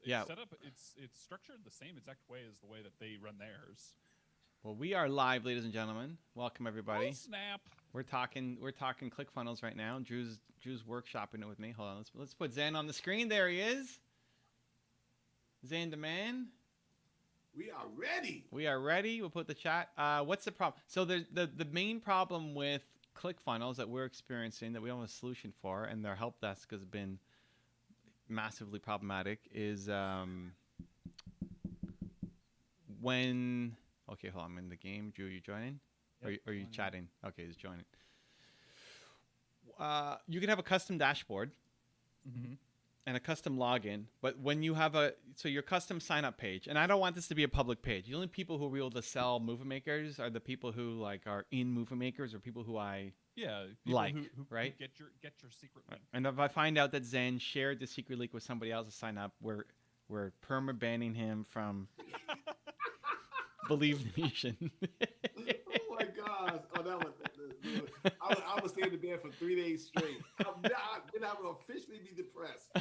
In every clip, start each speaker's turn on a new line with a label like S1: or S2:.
S1: Yeah.
S2: set up. It's structured the same exact way as the way that they run theirs.
S1: Well, we are live, ladies and gentlemen. Welcome everybody.
S2: Oh snap!
S1: We're talking ClickFunnels right now. Drew's workshopping it with me. Hold on. Let's put Zan on the screen. There he is. Zan the man.
S3: We are ready.
S1: We are ready. We'll put the chat. What's the problem? So the main problem with ClickFunnels that we're experiencing that we don't have a solution for, and their help desk has been massively problematic, is when. Okay, hold on. I'm in the game. Drew, you joining?
S2: Yep,
S1: or are you chatting? Okay, he's joining. You can have a custom dashboard and a custom login, but when you have your custom sign up page, and I don't want this to be a public page. The only people who are able to sell movement makers are the people who are in movement makers or people who I like,
S2: who
S1: right?
S2: Get your secret link.
S1: And if I find out that Zen shared the secret link with somebody else to sign up, we're perma banning him from Believe Nation.
S3: Oh my gosh! Oh, that was. I was staying in bed for 3 days straight. Then I will officially be depressed.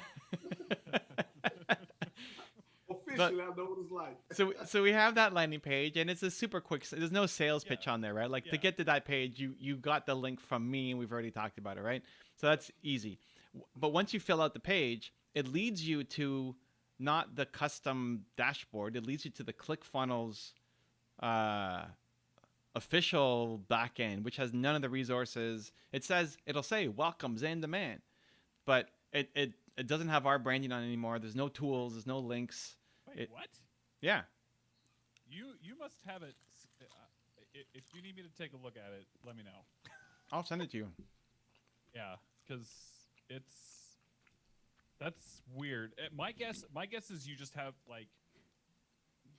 S3: Officially, I know what it's like.
S1: So we have that landing page, and it's a super quick. There's no sales pitch on there, right? To get to that page, you got the link from me, and we've already talked about it, right? So that's easy. But once you fill out the page, it leads you to not the custom dashboard. It leads you to the ClickFunnels official backend, which has none of the resources. It'll say welcome Zen the man, but it doesn't have our branding on it anymore. There's no tools. There's no links.
S2: Wait, what?
S1: Yeah.
S2: You must have it. If you need me to take a look at it, let me know.
S1: I'll send it to you.
S2: Yeah, because that's weird. My guess is you just have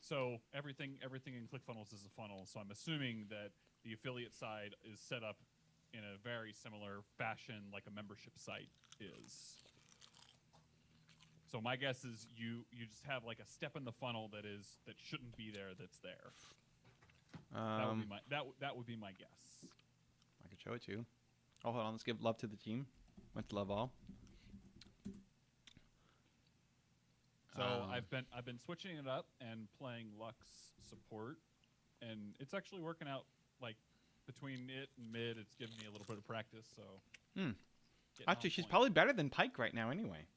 S2: so everything in ClickFunnels is a funnel. So I'm assuming that the affiliate side is set up in a very similar fashion like a membership site is. So my guess is you just have a step in the funnel that shouldn't be there that's there. That would be my guess.
S1: I could show it to you. Oh, hold on. Let's give love to the team. Let's love all.
S2: So I've been switching it up and playing Lux support, and it's actually working out. Between it and mid, it's giving me a little bit of practice. So
S1: actually, she's probably better than Pike right now, anyway.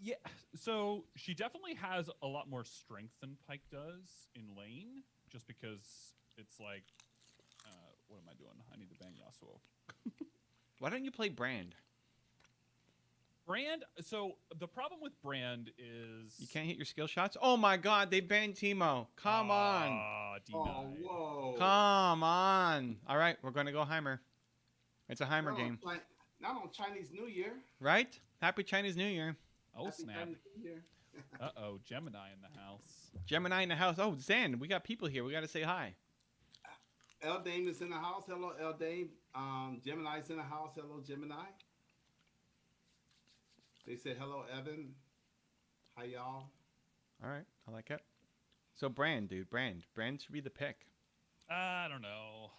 S2: Yeah. So she definitely has a lot more strength than Pike does in lane, just because it's what am I doing? I need to ban Yasuo.
S1: Why don't you play Brand?
S2: Brand. So the problem with Brand is
S1: you can't hit your skill shots. Oh my God, they banned Teemo. Come on.
S3: Oh, whoa.
S1: Come on. All right, we're going to go Heimer. It's a Heimer game.
S3: Not on Chinese New Year.
S1: Right? Happy Chinese New Year.
S2: Oh, snap. Uh-oh, Gemini in the house.
S1: Gemini in the house. Oh, Zan, we got people here. We got to say hi.
S3: Dame is in the house. Hello, Dame. Gemini's in the house. Hello, Gemini. They said, hello, Evan. Hi, y'all.
S1: All right. I like it. So, Brand, dude. Brand should be the pick.
S2: I don't know.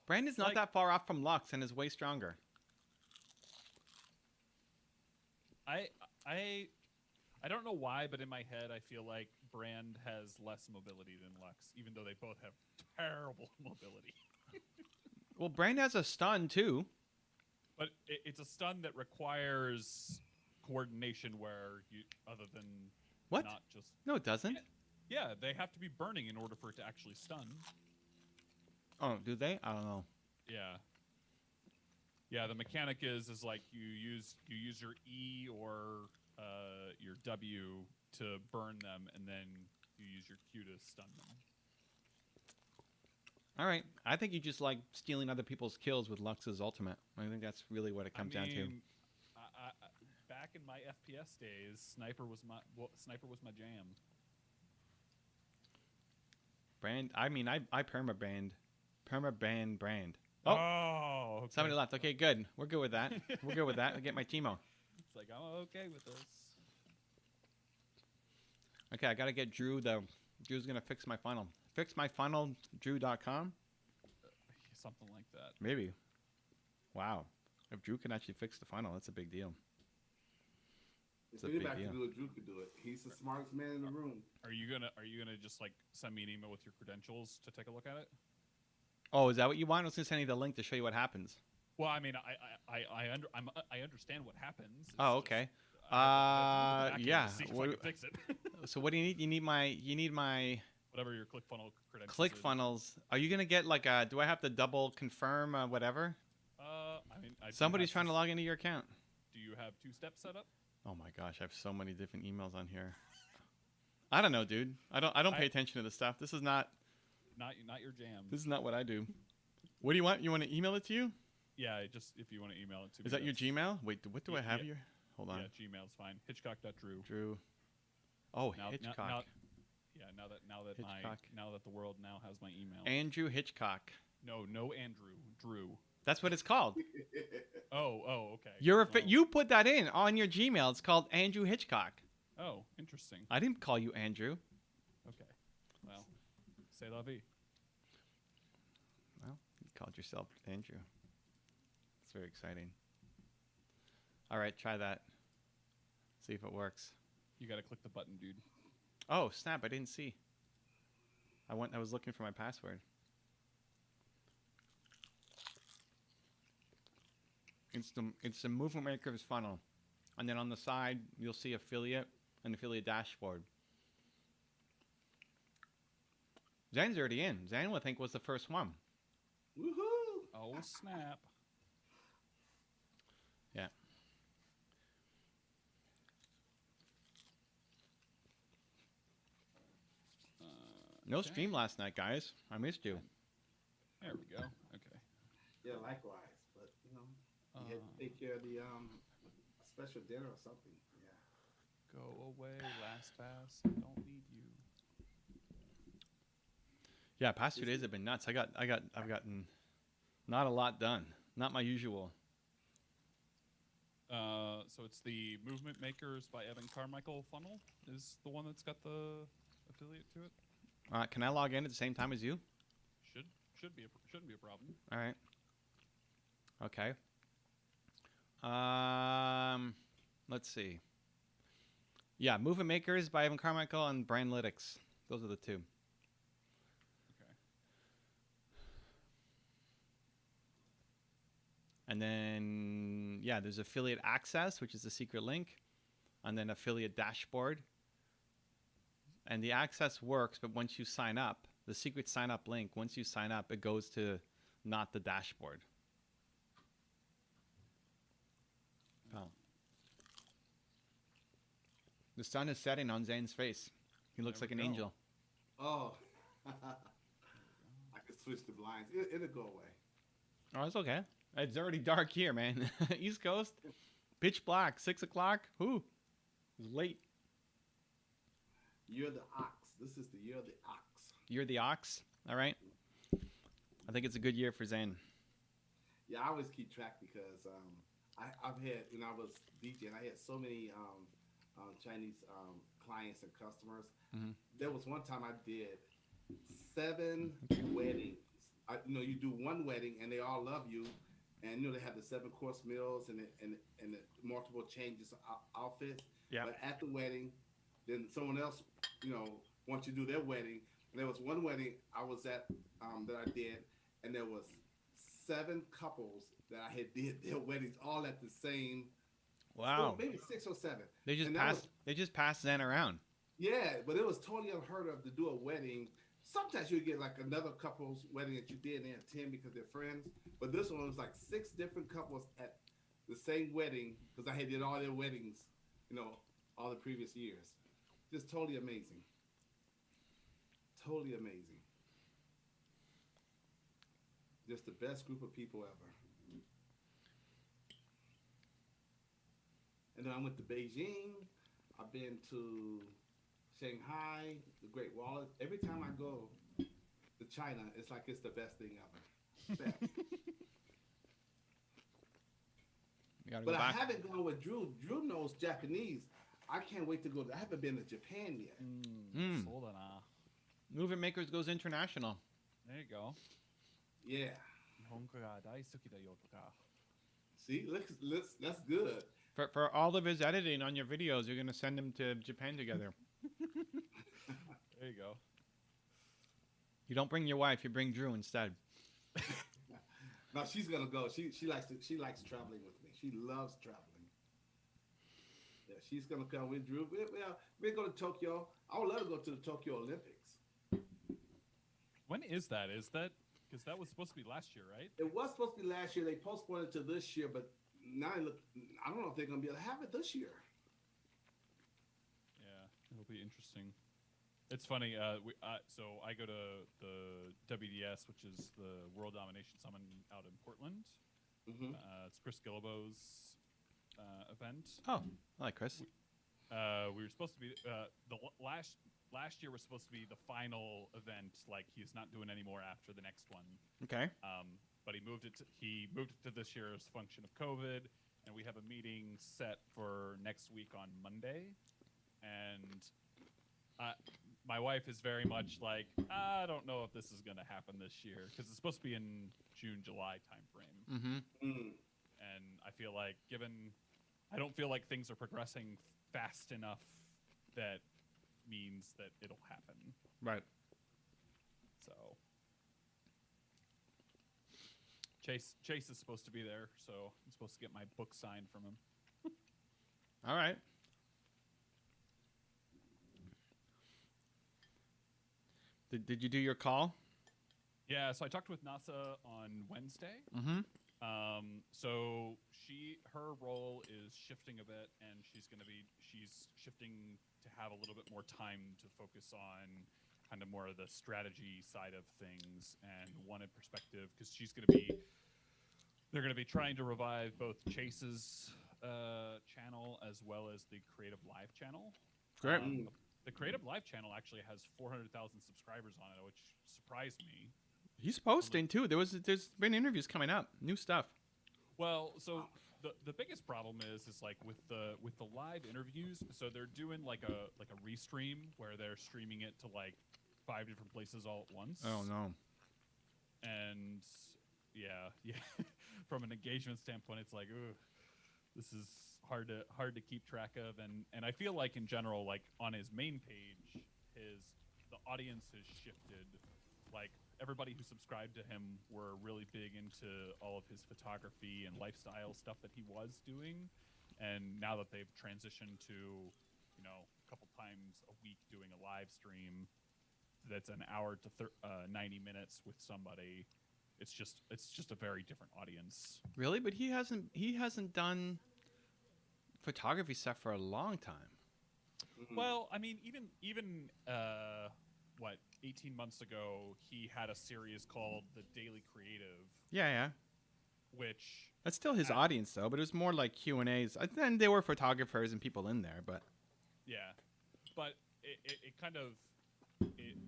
S1: Brand is not that far off from Lux and is way stronger.
S2: I don't know why, but in my head, I feel like Brand has less mobility than Lux, even though they both have terrible mobility.
S1: Well, Brand has a stun, too.
S2: But it's a stun that requires coordination where other than
S1: what?
S2: Not just...
S1: No, it doesn't.
S2: Yeah, they have to be burning in order for it to actually stun.
S1: Oh, do they? I don't know.
S2: Yeah. Yeah, the mechanic is you use your E or your W to burn them, and then you use your Q to stun them.
S1: All right. I think you just like stealing other people's kills with Lux's ultimate. I think that's really what it comes down to.
S2: Back in my FPS days, Sniper was my jam.
S1: Brand. I mean, I perma-banned Brand.
S2: Oh, okay.
S1: Somebody left. Okay, good. We're good with that. We're good with that. I get my Teemo.
S2: It's like, I'm okay with this.
S1: Okay, I got to get Drew. Drew's going to fix my funnel. Fix my funnel, Drew.com?
S2: Something like that.
S1: Maybe. Wow. If Drew can actually fix the funnel, that's a big deal.
S3: If
S1: It's a big
S3: anybody
S1: deal.
S3: can do it, Drew could do it. He's the smartest man in the room.
S2: Are you gonna just like send me an email with your credentials to take a look at it?
S1: Oh, is that what you want? I was gonna send you the link to show you what happens.
S2: Well, I mean, I understand what happens. It's
S1: Oh,
S2: just,
S1: okay.
S2: I have to look at the back end
S1: Yeah.
S2: to see if I
S1: What,
S2: can fix it.
S1: so what do you need? You need my
S2: Whatever your ClickFunnels credentials. is.
S1: ClickFunnels. Are you gonna get like a? Do I have to double confirm whatever?
S2: I mean, I do
S1: Somebody's
S2: have
S1: trying to
S2: two-
S1: log into your account.
S2: Do you have 2-step set up?
S1: Oh my gosh, I have so many different emails on here. I don't know, dude. I don't pay attention to this stuff. This is not
S2: Not your jam.
S1: this is not what I do. What do you want? You want to email it to you?
S2: Yeah, just if you want to email it to me.
S1: Is that your
S2: that's-
S1: Gmail? Wait, what do I have
S2: Yeah.
S1: here? Hold on.
S2: Yeah, Gmail's fine. Hitchcock.drew.
S1: Drew. Oh,
S2: Now- now-
S1: Hitchcock.
S2: Yeah,
S1: Hitchcock.
S2: now that the world now has my email.
S1: Andrew Hitchcock.
S2: No Andrew. Drew.
S1: That's what it's called.
S2: Oh, okay.
S1: Well, you put that in on your Gmail. It's called Andrew Hitchcock.
S2: Oh, interesting.
S1: I didn't call you Andrew.
S2: Okay. Well, c'est la vie.
S1: Well, you called yourself Andrew. It's very exciting. All right, try that. See if it works.
S2: You got to click the button, dude.
S1: Oh, snap, I didn't see. I was looking for my password. It's the Movement Makers funnel. And then on the side, you'll see affiliate and affiliate dashboard. Zan's already in. Zan, I think, was the first one.
S3: Woohoo!
S2: Oh, snap.
S1: Yeah. No
S2: Okay.
S1: stream last night, guys. I missed you.
S2: There we go. Okay.
S3: Yeah, likewise. But you know, you had to take care of the special dinner or something. Yeah.
S2: Go away, LastPass. I don't need you.
S1: Yeah, past 2 days have been nuts. I've gotten not a lot done. Not my usual.
S2: So it's the Movement Makers by Evan Carmichael funnel is the one that's got the affiliate to it.
S1: Can I log in at the same time as you?
S2: Shouldn't be a problem.
S1: All right. Okay. Let's see. Yeah, Movement Makers by Evan Carmichael and Brandlytics. Those are the two.
S2: Okay.
S1: And then, yeah, there's affiliate access, which is the secret link, and then affiliate dashboard. And the access works, but once you sign up, the secret sign up link, once you sign up, it goes to not the dashboard. Oh. The sun is setting on Zane's face. He looks
S2: There
S1: like
S2: we
S1: an
S2: go.
S1: angel.
S3: Oh. I could switch the blinds. It'll go away.
S1: Oh, it's okay. It's already dark here, man. East Coast, pitch black, 6 o'clock. Ooh, it's late.
S3: You're the ox. This is the year of the ox.
S1: You're the ox. All right. I think it's a good year for Zane.
S3: Yeah, I always keep track because I've had, when I was DJing, I had so many Chinese clients and customers.
S1: Mhm.
S3: There was one time I did 7 weddings. You do one wedding and they all love you, and they have the 7-course meals and the multiple changes of outfits.
S1: Yeah.
S3: But at the wedding, then someone else, wants you to do their wedding. And there was one wedding I was at that I did, and there was 7 couples that I had did their weddings all at the same.
S1: Wow.
S3: Maybe 6 or 7.
S1: They just
S3: And that
S1: passed.
S3: was-
S1: They just passed Zane around.
S3: Yeah, but it was totally unheard of to do a wedding. Sometimes you get like another couple's wedding that you did and they attend because they're friends. But this one was like 6 different couples at the same wedding because I had did all their weddings, all the previous years. Just totally amazing. Totally amazing. Just the best group of people ever. And then I went to Beijing. I've been to Shanghai, the Great Wall. Every time I go to China, it's like it's the best thing ever. Best.
S1: You gotta
S3: But
S1: go
S3: I
S1: back.
S3: haven't gone with Drew. Drew knows Japanese. I can't wait to go. I haven't been to Japan yet.
S1: Mm.
S2: Soldana.
S1: Movement Makers goes international.
S2: There you go.
S3: Yeah.
S2: 日本語が大好きだよとか。
S3: See, look, that's good.
S1: For all of his editing on your videos, you're gonna send him to Japan together.
S2: There you go.
S1: You don't bring your wife, you bring Drew instead.
S3: No, she's gonna go. She likes traveling with me. She loves traveling. Yeah, she's gonna come with Drew. We're going to Tokyo. I would love to go to the Tokyo Olympics.
S2: When is that? Is that because that was supposed to be last year, right?
S3: It was supposed to be last year. They postponed it to this year, but now I don't know if they're gonna be able to have it this year.
S2: Yeah, it'll be interesting. It's funny. So I go to the WDS, which is the World Domination Summit out in Portland.
S3: Mm-hmm.
S2: It's Chris Gillibo's event.
S1: Oh, I like Chris.
S2: We were supposed to be last year was supposed to be the final event. Like he's not doing any more after the next one.
S1: Okay.
S2: But he moved it to this year as a function of COVID, and we have a meeting set for next week on Monday. And my wife is very much like, I don't know if this is going to happen this year because it's supposed to be in June, July timeframe.
S1: Mm-hmm.
S2: And I feel like I don't feel like things are progressing fast enough that means that it'll happen.
S1: Right.
S2: So Chase is supposed to be there, so I'm supposed to get my book signed from him.
S1: All right. Did you do your call?
S2: Yeah, so I talked with NASA on Wednesday.
S1: Mm-hmm.
S2: So her role is shifting a bit, and she's shifting to have a little bit more time to focus on kind of more of the strategy side of things and wanted perspective because they're going to be trying to revive both Chase's channel as well as the Creative Live channel.
S1: Great.
S2: The Creative Live channel actually has 400,000 subscribers on it, which surprised me.
S1: He's posting too. There's been interviews coming up, new stuff.
S2: Well, so the biggest problem is like with the live interviews. So they're doing like a restream where they're streaming it to like 5 different places all at once.
S1: Oh no.
S2: And yeah, from an engagement standpoint, it's like, ooh, this is hard to keep track of. And I feel like in general, like on his main page, the audience has shifted. Like everybody who subscribed to him were really big into all of his photography and lifestyle stuff that he was doing. And now that they've transitioned to, a couple times a week doing a live stream that's an hour to 90 minutes with somebody, it's just a very different audience.
S1: Really? But he hasn't done photography stuff for a long time.
S2: Well, I mean, even 18 months ago, he had a series called The Daily Creative.
S1: Yeah.
S2: Which
S1: That's still his audience though, but it was more like Q&As. Then there were photographers and people in there, but
S2: yeah, but it kind of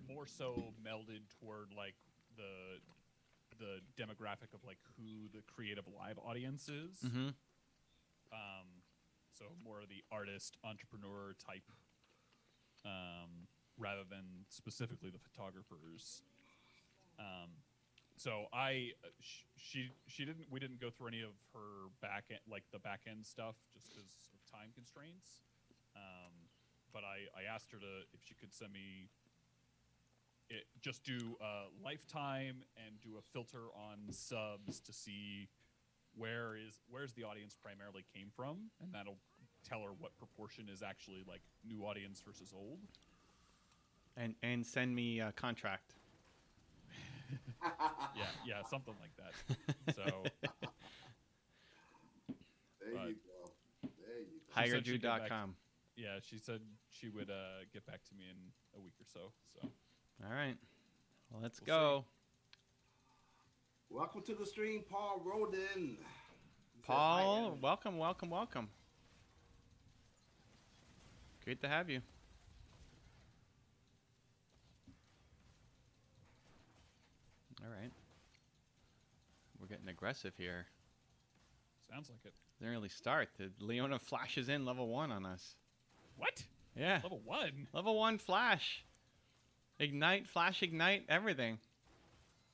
S2: more so melded toward like the demographic of like who the Creative Live audience is.
S1: mm-hmm.
S2: So more of the artist, entrepreneur type, rather than specifically the photographers. So we didn't go through any of her back end stuff just because of time constraints. But I asked her if she could send me just do lifetime and do a filter on subs to see where's the audience primarily came from, and that'll tell her what proportion is actually like new audience versus old.
S1: And send me a contract.
S2: yeah, something like that. So
S3: there you go.
S1: HireDrew.com.
S2: Yeah, she said she would get back to me in a week or so. So
S1: All right. Well, let's
S2: We'll
S1: go.
S3: Welcome to the stream, Paul Roden.
S1: Paul, welcome. Great to have you. All right. We're getting aggressive here.
S2: sounds like it.
S1: Didn't really start. Leona flashes in level 1 on us.
S2: What?
S1: Yeah.
S2: Level 1?
S1: Level 1 flash. Ignite, flash, ignite, everything.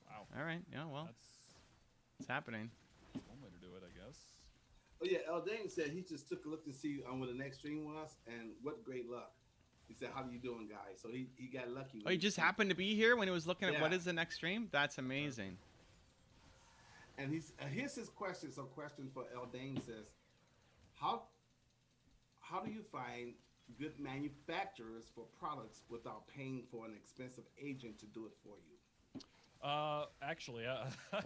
S2: Wow.
S1: All right. Yeah, well,
S2: That's
S1: it's happening.
S2: one way to do it, I guess.
S3: Oh yeah, Eldane said he just took a look to see what the next stream was, and what great luck. He said, "How you doing, guys?" So he got lucky.
S1: Oh,
S3: When
S1: he just happened to be here when he was looking at
S3: Yeah.
S1: what is the next stream. That's amazing.
S3: And here's his question. So question for Eldane says, "How how do you find good manufacturers for products without paying for an expensive agent to do it for you?"
S2: Actually,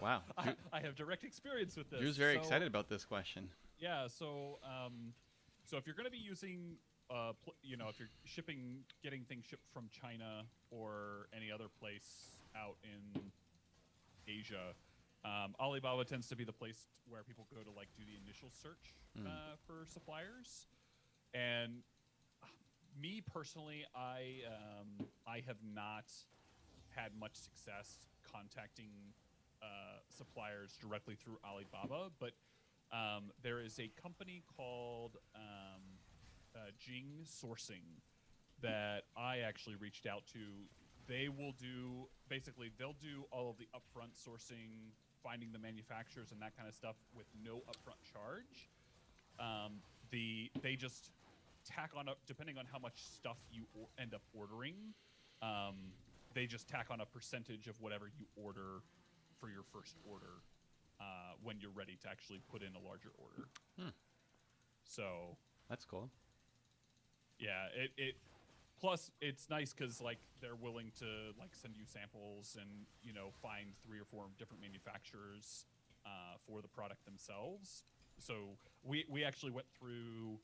S1: Wow.
S2: I have direct experience with this.
S1: Drew's very
S2: So,
S1: excited about this question.
S2: Yeah, so if you're going to be using, if you're getting things shipped from China or any other place out in Asia, Alibaba tends to be the place where people go to like do the initial search for suppliers. And me personally, I have not had much success contacting suppliers directly through Alibaba, but there is a company called Jing Sourcing that I actually reached out to. They'll do all of the upfront sourcing, finding the manufacturers and that kind of stuff with no upfront charge. They just tack on up, depending on how much stuff you end up ordering. They just tack on a percentage of whatever you order for your first order when you're ready to actually put in a larger order. So
S1: That's cool.
S2: yeah, it plus it's nice because like they're willing to like send you samples and find 3 or 4 different manufacturers for the product themselves. So we actually went through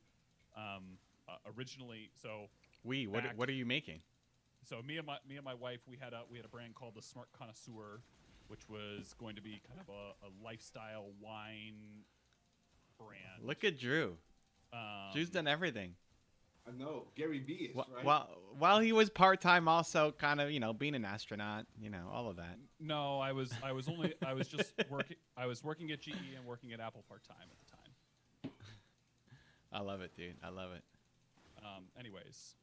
S2: originally. So
S1: What are you making?
S2: So me and my wife, we had a brand called the Smart Connoisseur, which was going to be kind of a lifestyle wine brand.
S1: Look at Drew. Drew's done everything.
S3: I know Gary V is right.
S1: While he was part-time, also kind of being an astronaut, all of that.
S2: No, I was just working. I was working at GE and working at Apple part-time at the time.
S1: I love it, dude. I love it.
S2: Anyways,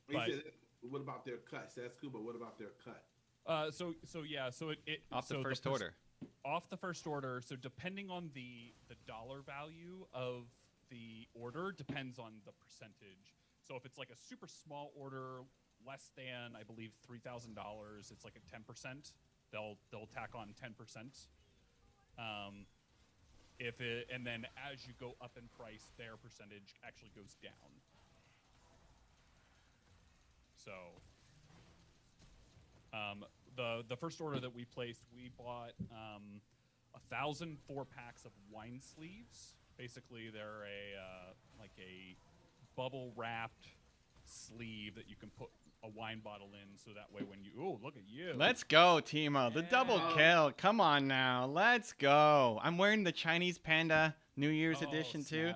S3: He said, what about their cut? So that's cool, but what about their cut?
S2: So it
S1: Off the
S2: so
S1: first order.
S2: Off the first order. So depending on the dollar value of the order depends on the percentage. So if it's like a super small order, less than I believe $3,000, it's like a 10%. They'll tack on 10%. And then as you go up in price, their percentage actually goes down. So the first order that we placed, we bought 1,000 4-packs of wine sleeves. Basically, they're a bubble wrapped sleeve that you can put a wine bottle in, so that way when you look at you.
S1: Let's go, Teemo. The double kill. Come on now. Let's go. I'm wearing the Chinese Panda New Year's edition too.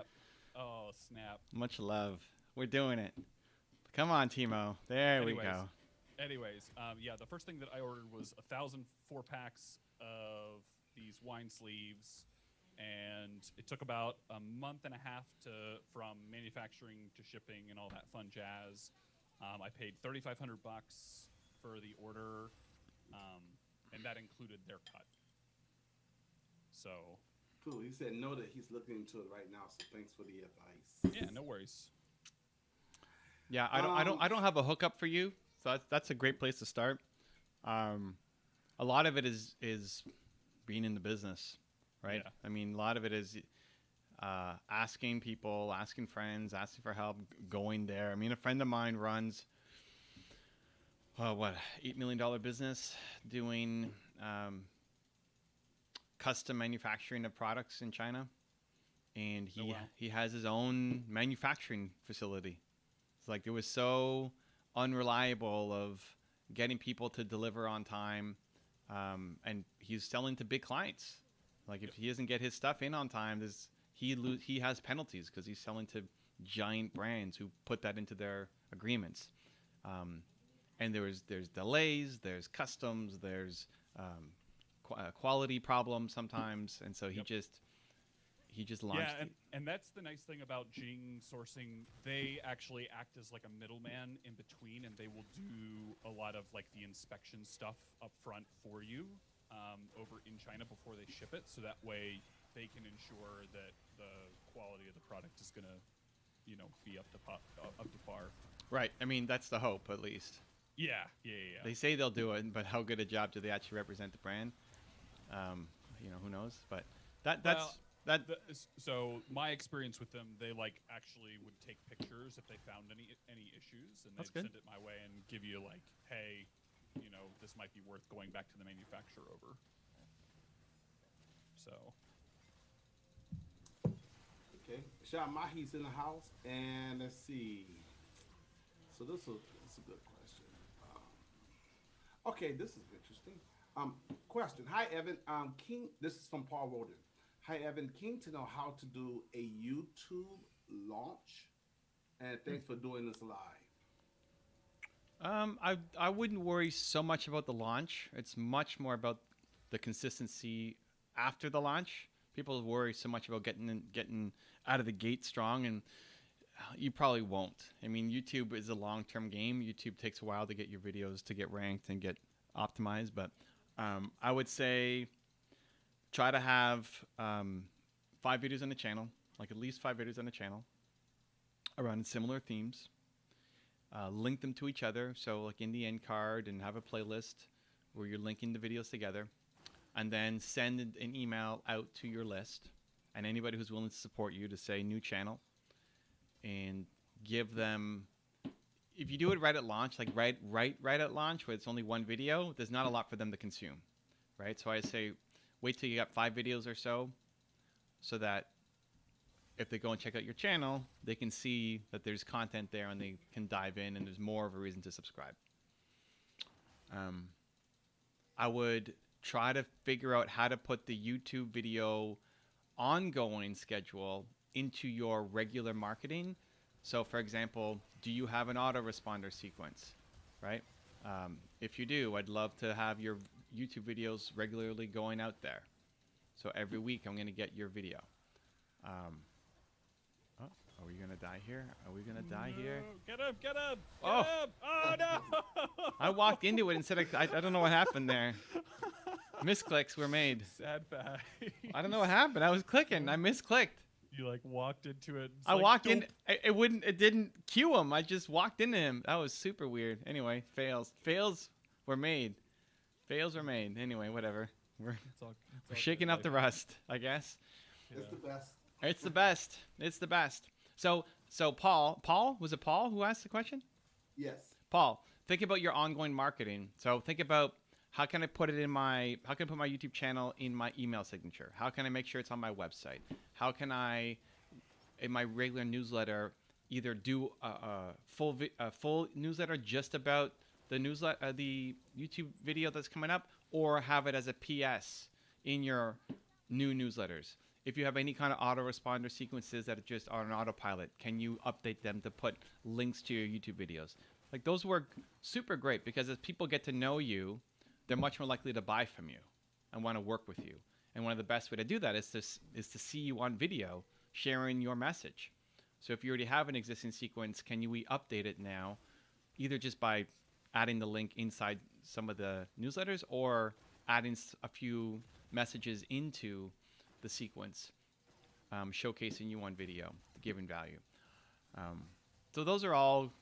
S2: Oh, snap.
S1: Much love. We're doing it. Come on, Teemo. There we go.
S2: Anyways, the first thing that I ordered was 1,000 4-packs of these wine sleeves, and it took about a month and a half from manufacturing to shipping and all that fun jazz. I paid $3,500 for the order, and that included their cut. So
S3: cool. He said no that he's looking into it right now. So thanks for the advice.
S2: Yeah, no worries.
S1: Yeah, I don't have a hookup for you, so that's a great place to start. A lot of it is being in the business, right?
S2: Yeah.
S1: I mean, a lot of it is asking people, asking friends, asking for help, going there. I mean, a friend of mine runs $8 million business doing custom manufacturing of products in China, and he has his own manufacturing facility. It's like it was so unreliable of getting people to deliver on time, and he's selling to big clients. Like if he doesn't get his stuff in on time, he has penalties because he's selling to giant brands who put that into their agreements. And there's delays, there's customs, there's quality problems sometimes, and so he just launched.
S2: Yeah, and that's the nice thing about Jing Sourcing. They actually act as like a middleman in between, and they will do a lot of like the inspection stuff up front for you over in China before they ship it, so that way they can ensure that the quality of the product is gonna, be up to par.
S1: Right. I mean, that's the hope, at least.
S2: Yeah.
S1: They say they'll do it, but how good a job do they actually represent the brand? Who knows? But
S2: So my experience with them, they actually would take pictures if they found any issues, and
S1: That's
S2: they'd
S1: good.
S2: send it my way and give you hey, this might be worth going back to the manufacturer over. So.
S3: Okay, Sean Mahi's in the house, and let's see. So this is a good question. Okay, this is interesting. Question. Hi, Evan. King. This is from Paul Roden. Hi, Evan. Keen to know how to do a YouTube launch, and thanks for doing this live.
S1: I wouldn't worry so much about the launch. It's much more about the consistency after the launch. People worry so much about getting out of the gate strong, and you probably won't. I mean, YouTube is a long-term game. YouTube takes a while to get your videos to get ranked and get optimized, but I would say try to have 5 videos on the channel, like at least 5 videos on the channel around similar themes. Link them to each other, so like in the end card, and have a playlist where you're linking the videos together, and then send an email out to your list and anybody who's willing to support you to say new channel, and give them, if you do it right at launch, like right at launch where it's only 1 video, there's not a lot for them to consume, right? So I say wait till you got 5 videos or so that if they go and check out your channel, they can see that there's content there and they can dive in, and there's more of a reason to subscribe. I would try to figure out how to put the YouTube video ongoing schedule into your regular marketing. So for example, do you have an autoresponder sequence, right? If you do, I'd love to have your YouTube videos regularly going out there. So every week I'm going to get your video. Are we going to die here? Are we going to die here?
S2: Get up! Get up!
S1: Oh.
S2: Get up! Oh no!
S1: I walked into it instead of, I don't know what happened there. Misclicks were made.
S2: Sad face.
S1: I don't know what happened. I was clicking. I misclicked.
S2: You walked into it.
S1: I walked in. It didn't cue him. I just walked into him. That was super weird. Anyway, fails. Fails were made. Fails were made. Anyway, whatever. We're shaking up the rust, I guess.
S3: It's the best.
S1: It's the best. It's the best. So Paul, was it Paul who asked the question?
S3: Yes.
S1: Paul, think about your ongoing marketing. So think about, how can I put my YouTube channel in my email signature? How can I make sure it's on my website? How can I, in my regular newsletter, either do a full newsletter just about the newsletter, the YouTube video that's coming up, or have it as a PS in your new newsletters? If you have any kind of autoresponder sequences that just are on autopilot, can you update them to put links to your YouTube videos? Like, those work super great, because as people get to know you, they're much more likely to buy from you and want to work with you. And one of the best way to do that is to see you on video sharing your message. So if you already have an existing sequence, can we update it now, either just by adding the link inside some of the newsletters, or adding a few messages into the sequence, showcasing you on video, giving value. So those are all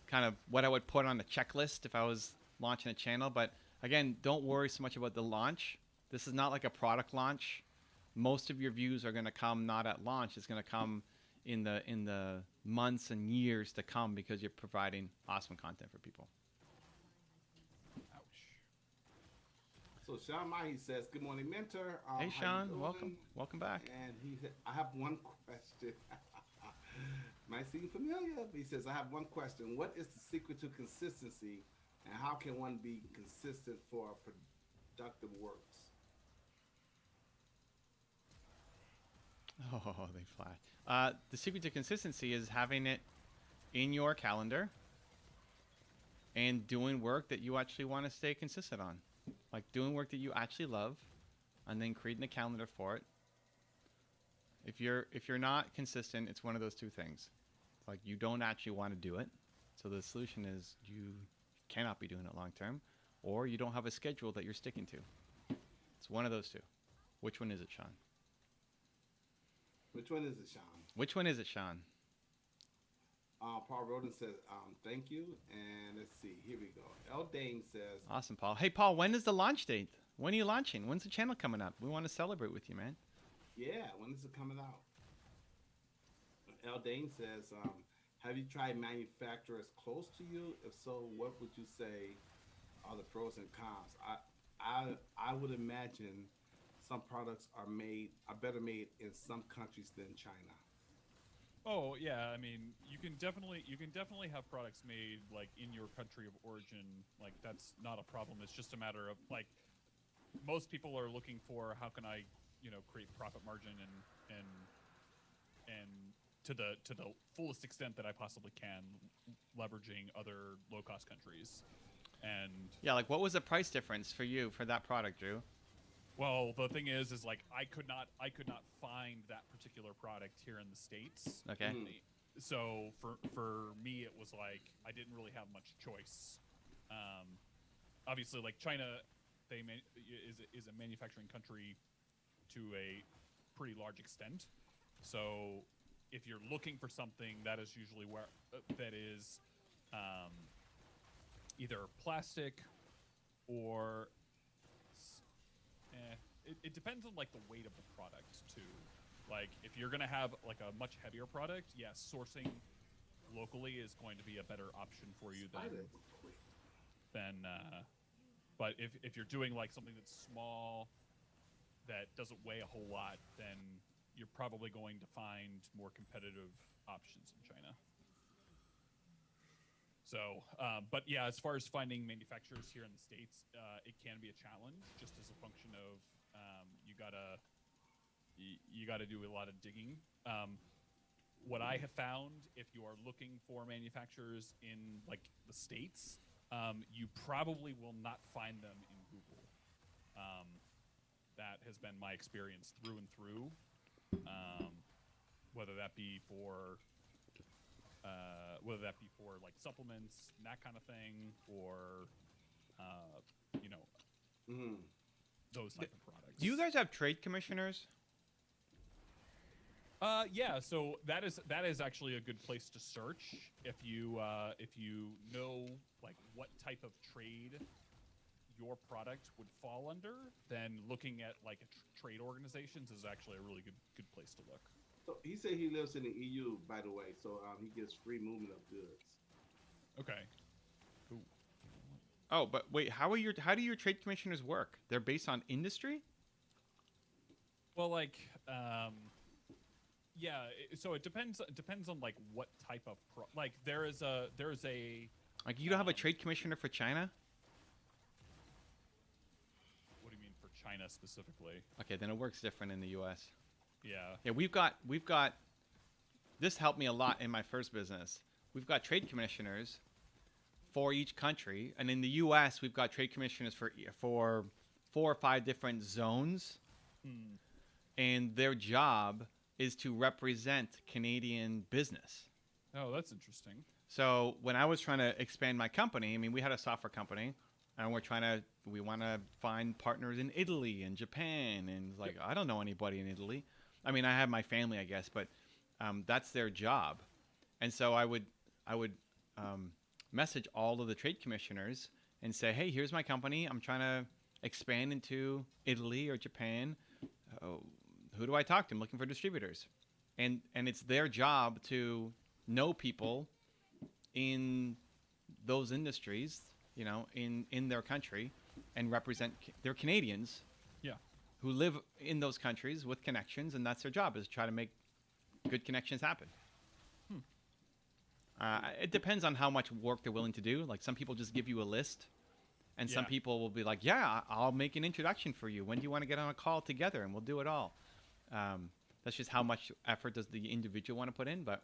S1: kind of what I would put on the checklist if I was launching a channel. But again, don't worry so much about the launch. This is not like a product launch. Most of your views are going to come not at launch. It's going to come in the months and years to come, because you're providing awesome content for people.
S3: So Sean Mahi says, "Good morning, mentor."
S1: Hey,
S3: how you
S1: Sean, welcome back.
S3: And he said, "I have one question." Might seem familiar, but he says, "I have one question. What is the secret to consistency, and how can one be consistent for productive works?"
S1: Oh, they fly. The secret to consistency is having it in your calendar and doing work that you actually want to stay consistent on. Like doing work that you actually love, and then creating a calendar for it. If you're not consistent, it's one of those two things. It's like you don't actually want to do it. So the solution is you cannot be doing it long term, or you don't have a schedule that you're sticking to. It's one of those two. Which one is it, Sean?
S3: Which one is it, Sean?
S1: Which one is it, Sean?
S3: Paul Roden says, thank you. And let's see. Here we go. El Dane says,
S1: Awesome, Paul. Hey, Paul, when is the launch date? When are you launching? When's the channel coming up? We want to celebrate with you, man.
S3: yeah, when is it coming out? El Dane says, have you tried manufacturers close to you? If so, what would you say are the pros and cons? I would imagine some products are better made in some countries than China.
S2: Oh yeah, I mean, you can definitely have products made like in your country of origin. Like that's not a problem. It's just a matter of like most people are looking for how can I, create profit margin and to the fullest extent that I possibly can, leveraging other low cost countries. And
S1: Yeah, like what was the price difference for you for that product, Drew?
S2: well, the thing is like I could not find that particular product here in the States.
S1: Okay.
S2: So for me, it was like I didn't really have much choice. Obviously, like China, is a manufacturing country to a pretty large extent. So if you're looking for something, that is usually where that is either plastic or it depends on like the weight of the product too. Like if you're gonna have like a much heavier product, yes, sourcing locally is going to be a better option for you than but if you're doing like something that's small that doesn't weigh a whole lot, then you're probably going to find more competitive options in China. So, but yeah, as far as finding manufacturers here in the States, it can be a challenge just as a function of you gotta do a lot of digging. What I have found, if you are looking for manufacturers in like the States, you probably will not find them in Google. That has been my experience through and through. Whether that be for like supplements and that kind of thing, or those type of products.
S1: Do you guys have trade commissioners?
S2: Yeah, so that is actually a good place to search if you know like what type of trade your product would fall under. Then looking at like trade organizations is actually a really good place to look.
S3: So he said he lives in the EU, by the way, so he gets free movement of goods.
S2: Okay. Ooh.
S1: Oh, but wait, how do your trade commissioners work? They're based on industry?
S2: Well, like, yeah. So it depends on like what type of like there is a
S1: Like you don't have a trade commissioner for China?
S2: What do you mean for China specifically?
S1: Okay, then it works different in the US.
S2: Yeah.
S1: Yeah, we've got this helped me a lot in my first business. We've got trade commissioners for each country, and in the US we've got trade commissioners for 4 or 5 different zones. And their job is to represent Canadian business.
S2: Oh, that's interesting.
S1: So when I was trying to expand my company, I mean, we had a software company, and we want to find partners in Italy and Japan, and like, I don't know anybody in Italy. I mean, I have my family, I guess, but that's their job. And so I would message all of the trade commissioners and say, hey, here's my company. I'm trying to expand into Italy or Japan. Who do I talk to? I'm looking for distributors. And it's their job to know people in those industries, in their country, and represent. They're Canadians.
S2: Yeah.
S1: Who live in those countries with connections, and that's their job, is to try to make good connections happen. It depends on how much work they're willing to do. Like some people just give you a list, and some people will be like, yeah, I'll make an introduction for you. When do you want to get on a call together, and we'll do it all. That's just how much effort does the individual want to put in. But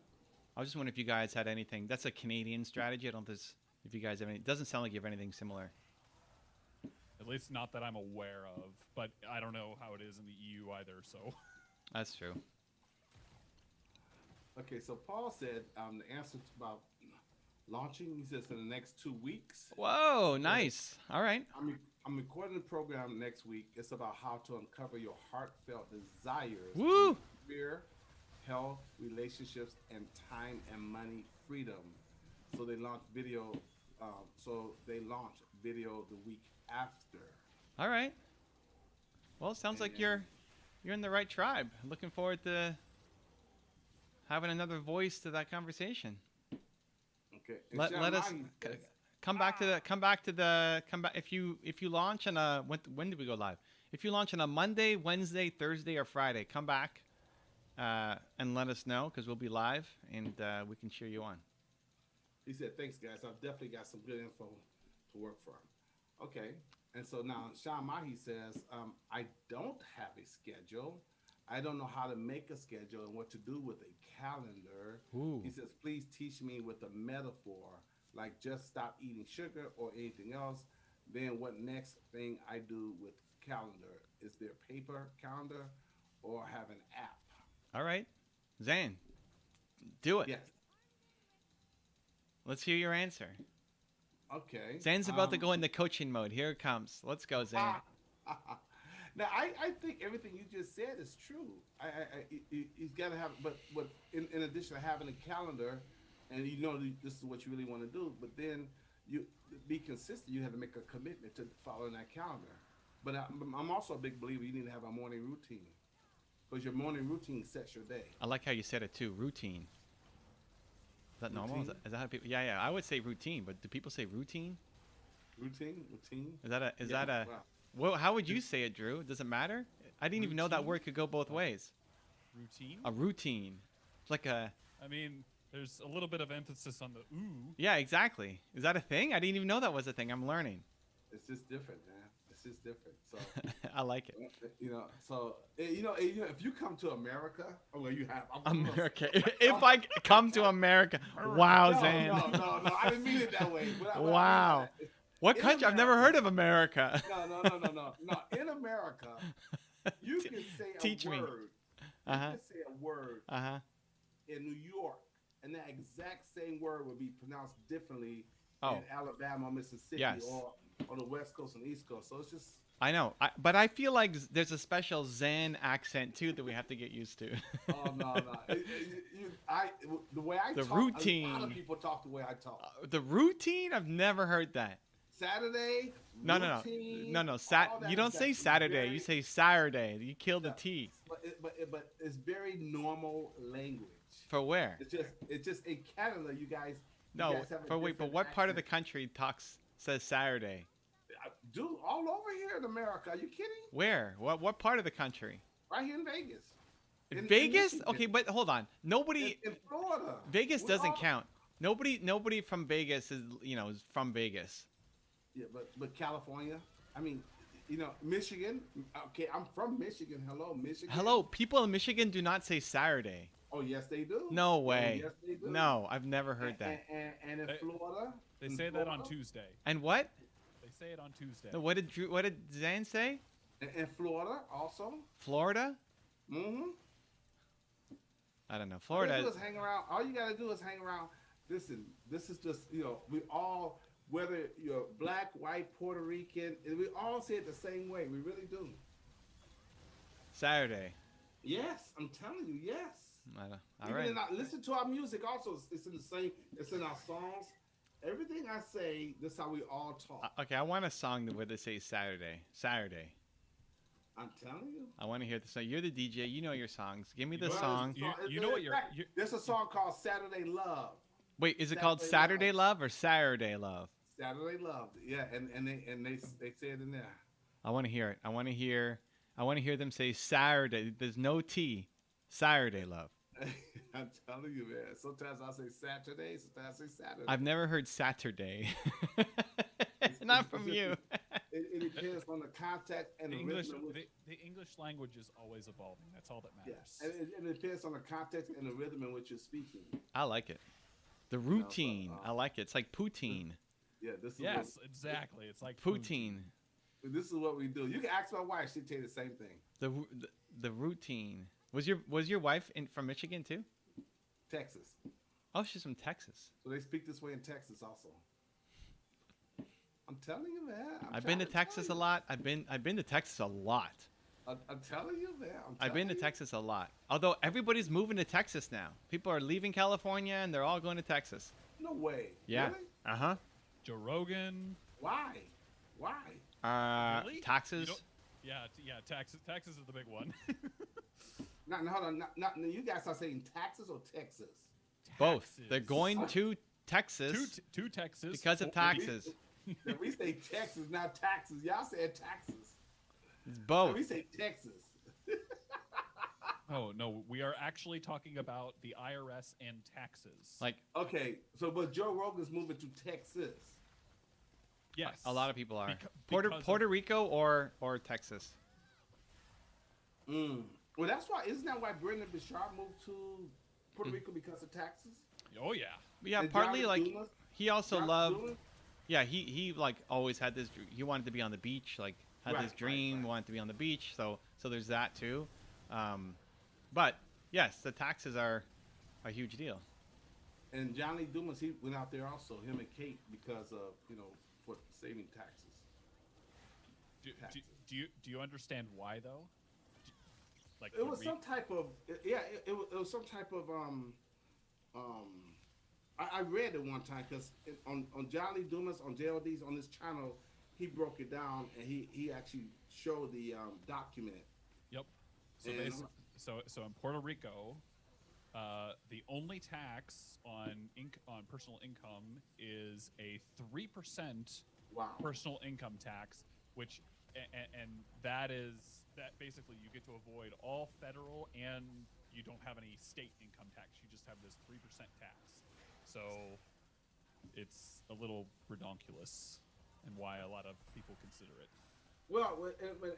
S1: I was just wondering if you guys had anything. That's a Canadian strategy. I don't know if you guys have any. It doesn't sound like you have anything similar.
S2: At least not that I'm aware of, but I don't know how it is in the EU either, so.
S1: That's true.
S3: Okay, so Paul said the answer about launching, he says in the next 2 weeks.
S1: Whoa, nice. All right.
S3: I'm recording the program next week. It's about how to uncover your heartfelt desires.
S1: Woo!
S3: Fear health, relationships, and time and money freedom. So they launched video. So they launched video the week after.
S1: All right. Well, it sounds like
S3: And
S1: you're in the right tribe. Looking forward to having another voice to that conversation.
S3: okay, and
S1: Let us
S3: Shamani says,
S1: come back to the if you launch on a when did we go live? If you launch on a Monday, Wednesday, Thursday, or Friday, come back and let us know because we'll be live and we can cheer you on.
S3: he said, "Thanks, guys. I've definitely got some good info to work from." Okay, and so now Sean Mahi says, "I don't have a schedule. I don't know how to make a schedule and what to do with a calendar."
S1: Ooh.
S3: He says, "Please teach me with a metaphor, like just stop eating sugar or anything else. Then what next thing I do with calendar? Is there paper calendar or have an app?"
S1: All right, Zan, do it.
S3: Yes.
S1: Let's hear your answer.
S3: Okay.
S1: Zan's about to go into coaching mode. Here it comes. Let's go, Zan.
S3: Now, I think everything you just said is true. He's got to have, but in addition to having a calendar, and you know this is what you really want to do, but then you be consistent. You have to make a commitment to following that calendar. But I'm also a big believer you need to have a morning routine because your morning routine sets your day.
S1: I like how you said it too. Routine. Is that normal?
S3: Routine?
S1: Is that how people? Yeah. I would say routine, but do people say routine?
S3: Routine.
S1: Is that a? Is
S3: Yeah,
S1: that a?
S3: wow.
S1: Well, how would you say it, Drew? Does it matter? I didn't even know that
S2: Routine?
S1: word could go both ways.
S2: Routine.
S1: A routine. It's like a.
S2: I mean, there's a little bit of emphasis on the ooh.
S1: Yeah, exactly. Is that a thing? I didn't even know that was a thing. I'm learning.
S3: It's just different, man. It's just different. So.
S1: I like it.
S3: If you come to America, well, you have
S1: America. If I come to America, wow, Zan.
S3: No, I didn't mean it that way.
S1: Wow. What
S3: in
S1: country? I've never
S3: America-
S1: heard of America.
S3: No. In America, you can say a
S1: Teach me.
S3: word. You
S1: Uh-huh.
S3: can say a word
S1: Uh-huh.
S3: in New York, and that exact same word would be pronounced differently
S1: Oh.
S3: in Alabama, Mississippi,
S1: Yes.
S3: or on the West Coast and East Coast. So it's just
S1: I know. But I feel like there's a special Zan accent too that we have to get used to.
S3: no. The way I
S1: The
S3: talk,
S1: routine.
S3: a lot of people talk the way I talk.
S1: The routine? I've never heard that.
S3: Saturday.
S1: No.
S3: routine,
S1: No.
S3: all
S1: You
S3: that
S1: don't
S3: is
S1: say
S3: actually
S1: Saturday.
S3: very-
S1: You say Saturday. You kill the
S3: Yeah.
S1: T.
S3: But it's very normal language.
S1: For where?
S3: It's just in Canada, you guys.
S1: No.
S3: guys have a
S1: But
S3: different
S1: what part of the
S3: accent.
S1: country says Saturday?
S3: Dude, all over here in America. Are you kidding?
S1: Where? What part of the country?
S3: Right here in Vegas. In
S1: Vegas?
S3: Michigan,
S1: Okay, but hold on. Nobody.
S3: in Florida.
S1: Vegas
S3: We
S1: doesn't
S3: all-
S1: count. Nobody from Vegas is from Vegas.
S3: Yeah, but California. I mean, Michigan. Okay, I'm from Michigan. Hello, Michigan.
S1: Hello, people in Michigan do not say Saturday.
S3: Oh, yes, they do.
S1: No
S3: Oh,
S1: way.
S3: yes, they do.
S1: No, I've never heard that.
S3: And in
S2: They-
S3: Florida.
S2: They
S3: in
S2: say that on
S3: Florida-
S2: Tuesday.
S1: And what?
S2: They say it on Tuesday.
S1: No, what did Zan say?
S3: In Florida also.
S1: Florida?
S3: Mm-hmm.
S1: I don't know.
S3: All you
S1: Florida.
S3: do is hang around. All you gotta do is hang around. Listen, this is just we all, whether you're black, white, Puerto Rican, we all say it the same way. We really do.
S1: Saturday.
S3: Yes, I'm telling you, yes.
S1: I don't, all
S3: Even
S1: right.
S3: in listen to our music also. It's in the same. It's in our songs. Everything I say, this is how we all talk.
S1: Okay, I want a song where they say Saturday. Saturday.
S3: I'm telling you.
S1: I want to hear the song. You're the DJ. You know your songs. Give me the
S3: Well,
S1: song.
S2: You know what you're-
S3: There's a song called Saturday Love.
S1: Wait, is it called
S3: Saturday
S1: Saturday Love or Saturday Love?
S3: Saturday Love. Yeah, and they say it in there.
S1: I want to hear it. I want to hear them say Saturday. There's no T. Saturday Love.
S3: I'm telling you, man. Sometimes I say Saturday. Sometimes I say Saturday.
S1: I've never heard Saturday. Not from you.
S3: It depends on the context and
S2: The
S3: the
S2: English,
S3: rhythm.
S2: the English language is always evolving. That's all that
S3: Yeah,
S2: matters.
S3: and it depends on the context and the rhythm in which you're speaking.
S1: I like it. The routine. I like it. It's like poutine.
S3: Yeah, this is
S2: Yes, exactly. It's like
S1: Poutine.
S3: this is what we do. You can ask my wife; she'll tell you the same thing.
S1: The routine. Was your wife from Michigan too?
S3: Texas,
S1: Oh, she's from Texas.
S3: so they speak this way in Texas also. I'm telling you, man.
S1: I've been to
S3: trying
S1: Texas
S3: tell
S1: a
S3: you.
S1: lot. I've been to Texas a lot.
S3: I'm telling you, man.
S1: I've been to
S3: you.
S1: Texas a lot. Although everybody's moving to Texas now. People are leaving California and they're all going to Texas.
S3: No way.
S1: Yeah.
S3: Really?
S1: Uh
S2: Joe Rogan.
S3: Why? Why?
S1: huh.
S2: Really? You
S1: Taxes.
S2: don't- yeah. Taxes is the big one.
S3: Not, hold on. Not, you guys are saying taxes or Texas?
S1: Both.
S2: Taxes.
S1: They're going to Texas
S2: to Texas
S1: because of
S2: for-
S1: taxes.
S3: If we say Texas, not taxes. Y'all said taxes.
S1: It's
S3: If
S1: both.
S3: we say Texas.
S2: Oh no, we are actually talking about the IRS and taxes.
S1: Like
S3: Okay, so but Joe Rogan's moving to Texas.
S2: yes,
S1: a lot of people are.
S2: because of-
S1: Puerto Rico or Texas.
S3: Well, that's why. Isn't that why Brendan Bouchard moved to Puerto Rico because of taxes?
S2: Oh yeah.
S1: Yeah,
S3: And
S1: partly
S3: Johnny
S1: like
S3: Dumas?
S1: he also
S3: Johnny
S1: loved.
S3: Dumas?
S1: Yeah, he like always had this. He wanted to be on the beach. Like had
S3: Right,
S1: this
S3: right,
S1: dream,
S3: right.
S1: wanted to be on the beach. So there's that too. But yes, the taxes are a huge deal.
S3: And Johnny Dumas, he went out there also, him and Kate, because of for saving taxes.
S2: Do you understand why though? Like
S3: It was some type of it was some type of I read it one time because on Johnny Dumas on JLD's on this channel he broke it down and he actually showed the document.
S2: Yep. So
S3: And-
S2: so in Puerto Rico, the only tax on personal income is a 3%
S3: Wow.
S2: personal income tax, which and that basically you get to avoid all federal and you don't have any state income tax. You just have this 3% tax. So it's a little redonkulous, and why a lot of people consider it.
S3: Well,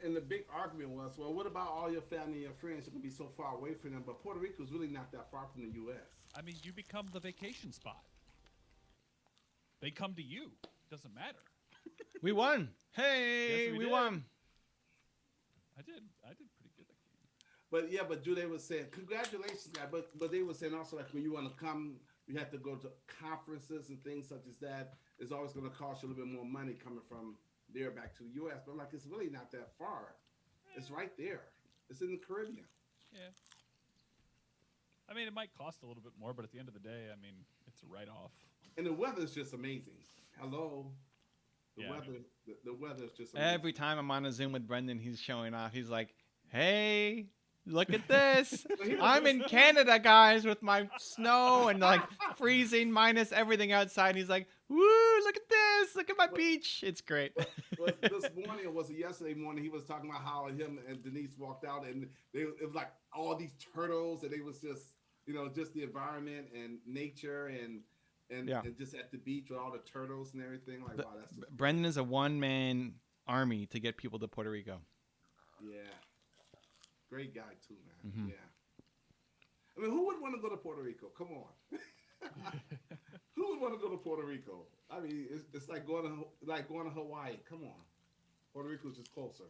S3: and the big argument was, well, what about all your family and your friends? You're gonna be so far away from them, but Puerto Rico's really not that far from the U.S.
S2: I mean, you become the vacation spot. They come to you. Doesn't matter.
S1: We won. Hey,
S2: Yes, we
S1: we
S2: did.
S1: won.
S2: I did pretty good that game.
S3: But yeah, but Drew, they were saying, congratulations, guy. But they were saying also, like, when you want to come, you have to go to conferences and things such as that. It's always going to cost you a little bit more money coming from there back to the U.S. But I'm like, it's really not that far. It's right there. It's in the Caribbean.
S2: Yeah. I mean, it might cost a little bit more, but at the end of the day, I mean, it's a write-off.
S3: And the weather's just amazing. Hello. The
S2: Yeah.
S3: weather, the weather's just amazing.
S1: Every time I'm on a Zoom with Brendan, he's showing off. He's like, "Hey, look at this! I'm in Canada, guys, with my snow and like freezing minus everything outside." He's like, "Woo! Look at this! Look at my beach! It's great."
S3: But this morning, or was it yesterday morning, he was talking about how him and Denise walked out and it was like all these turtles and it was just, just the environment and nature and
S1: Yeah.
S3: and just at the beach with all the turtles and everything. Like, wow, that's just,
S1: Brendan is a one-man army to get people to Puerto Rico.
S3: yeah. Great guy too, man.
S1: Mhm.
S3: Yeah. I mean, who would want to go to Puerto Rico? Come on. Who would want to go to Puerto Rico? I mean, it's like going to Hawaii. Come on. Puerto Rico's just closer.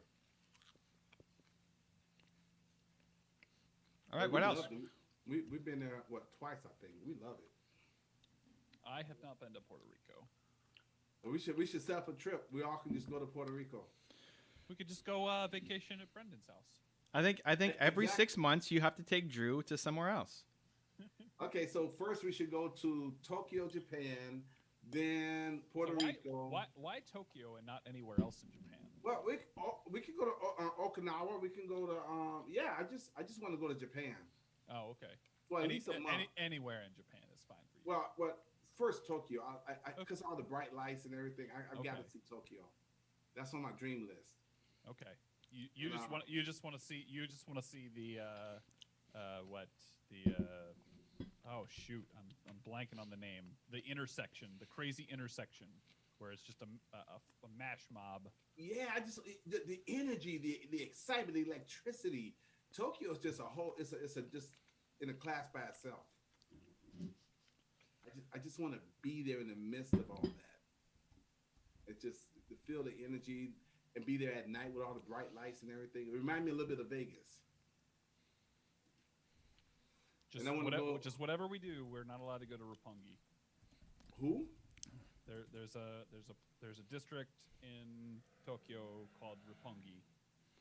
S1: All right,
S3: But
S1: what
S3: we
S1: else?
S3: love it. We've been there twice, I think. We love it.
S2: I have not been to Puerto Rico.
S3: And we should set up a trip. We all can just go to Puerto Rico.
S2: We could just go vacation at Brendan's house.
S1: I think every
S3: Exactly.
S1: 6 months you have to take Drew to somewhere else.
S3: Okay, so first we should go to Tokyo, Japan, then Puerto
S2: So
S3: Rico.
S2: Why Tokyo and not anywhere else in Japan?
S3: Well, we can go to Okinawa. We can go to I just want to go to Japan.
S2: Oh, okay.
S3: Well, at least a month.
S2: Anywhere in Japan is fine for you.
S3: Well, first Tokyo. Because all the bright lights and everything. I
S2: Okay.
S3: got to see Tokyo. That's on my dream list.
S2: Okay. You just
S3: No.
S2: want to see the oh shoot, I'm blanking on the name. The intersection, the crazy intersection where it's just a mash mob.
S3: Yeah, the energy, the excitement, the electricity. Tokyo is just a whole. It's a just in a class by itself. I just want to be there in the midst of all that. It just to feel the energy and be there at night with all the bright lights and everything. It reminds me a little bit of Vegas.
S2: Just
S3: And I wanna go-
S2: just whatever we do, we're not allowed to go to Roppongi.
S3: Who?
S2: There's a district in Tokyo called Roppongi,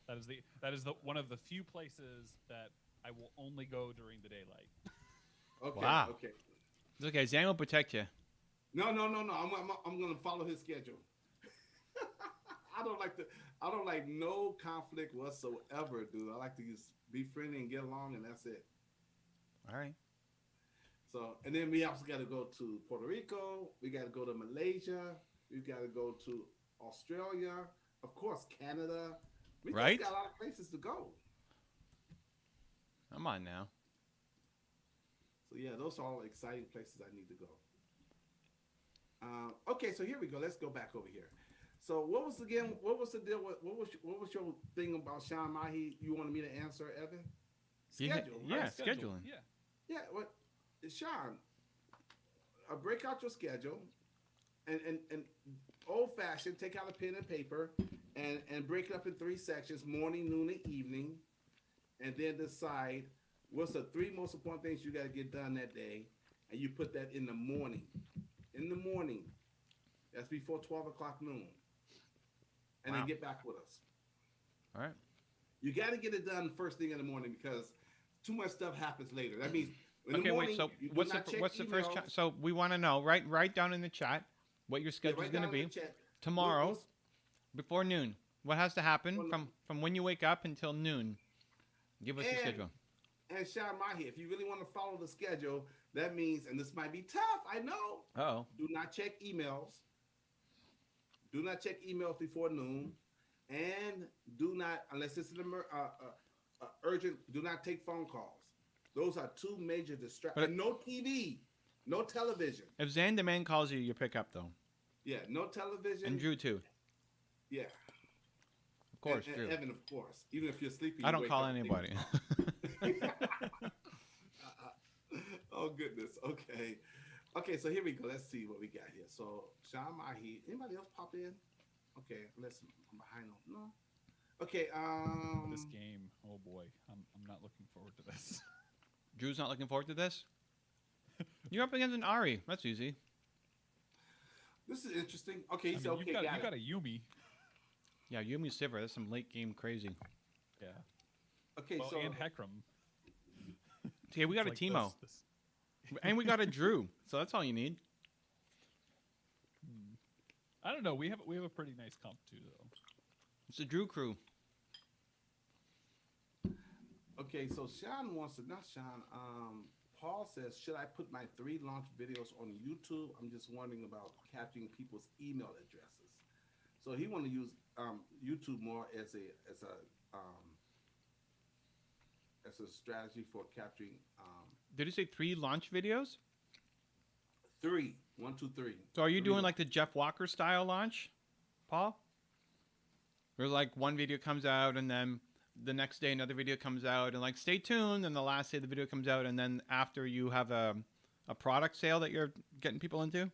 S2: That is the one of the few places that I will only go during the daylight.
S3: Okay.
S1: Wow.
S3: Okay.
S1: It's okay. Zan will protect you.
S3: No. I'm gonna follow his schedule. I don't like no conflict whatsoever, dude. I like to just be friendly and get along, and that's it.
S1: All right.
S3: So, and then we also got to go to Puerto Rico. We got to go to Malaysia. We got to go to Australia. Of course, Canada. We
S1: Right?
S3: just got a lot of places to go.
S1: Come on now.
S3: So yeah, those are all exciting places I need to go. Okay, so here we go. Let's go back over here. So what was the deal? What was your thing about Sean Mahi? You wanted me to answer, Evan?
S1: Yeah,
S3: Schedule.
S1: yeah.
S3: Right?
S1: Scheduling.
S2: Yeah.
S3: Yeah. What, Sean? Break out your schedule, and old fashioned. Take out a pen and paper, and break it up in 3 sections: morning, noon, and evening, and then decide what's the 3 most important things you got to get done that day, and you put that in the morning. In the morning, that's before 12 o'clock noon, and
S1: Wow.
S3: then get back with us.
S1: All right.
S3: You got to get it done first thing in the morning because too much stuff happens later. That means in
S1: Okay.
S3: the morning,
S1: Wait. So
S3: you do
S1: what's
S3: not check
S1: the first?
S3: emails.
S1: So we want to know. Write down in the chat what your
S3: Yeah,
S1: schedule's
S3: write
S1: going to
S3: down in
S1: be
S3: the chat.
S1: tomorrow
S3: What's-
S1: before noon. What has to happen
S3: Well,
S1: from when you wake up until noon? Give us the
S3: And-
S1: schedule.
S3: And Sean Mahi, if you really want to follow the schedule, that means, and this might be tough, I know,
S1: Oh.
S3: do not check emails. Do not check emails before noon. And do not, unless it's an urgent, do not take phone calls. Those are 2 major distractions. And no TV, no television.
S1: If Zan the man calls you, you pick up though.
S3: Yeah, no television.
S1: And Drew too.
S3: Yeah.
S1: Of course,
S3: and
S1: Drew.
S3: Evan, of course. Even if you're sleeping.
S1: I
S3: you
S1: don't
S3: wake
S1: call
S3: up and
S1: anybody.
S3: Oh goodness. Okay. Okay, so here we go. Let's see what we got here. So Sean Mahi. Anybody else pop in? Okay, listen. I'm behind on no. Okay,
S2: This game, oh boy, I'm not looking forward to this.
S1: Drew's not looking forward to this. You're up against an Ari. That's easy.
S3: this is interesting. Okay, he
S2: I
S3: said,
S2: mean,
S3: okay,
S2: you
S3: got
S2: got
S3: it.
S2: a Yumi.
S1: Yeah, Yumi Sivir. That's some late game crazy.
S2: Yeah.
S3: Okay,
S2: Well,
S3: so
S2: and Heckram.
S1: Okay, we got
S2: It's
S1: a
S2: like
S1: Teemo.
S2: this.
S1: And we got a Drew. So that's all you need.
S2: I don't know. We have a pretty nice comp too, though.
S1: It's a Drew crew.
S3: okay, so Sean wants to not Sean. Paul says, should I put my 3 launch videos on YouTube? I'm just wondering about capturing people's email addresses. So he want to use YouTube more as a strategy for capturing
S1: Did you say 3 launch videos?
S3: 3. 1, 2, 3.
S1: So are you
S3: 3.
S1: doing like the Jeff Walker style launch, Paul? Where like one video comes out and then the next day another video comes out and like stay tuned and the last day the video comes out and then after you have a product sale that you're getting people into?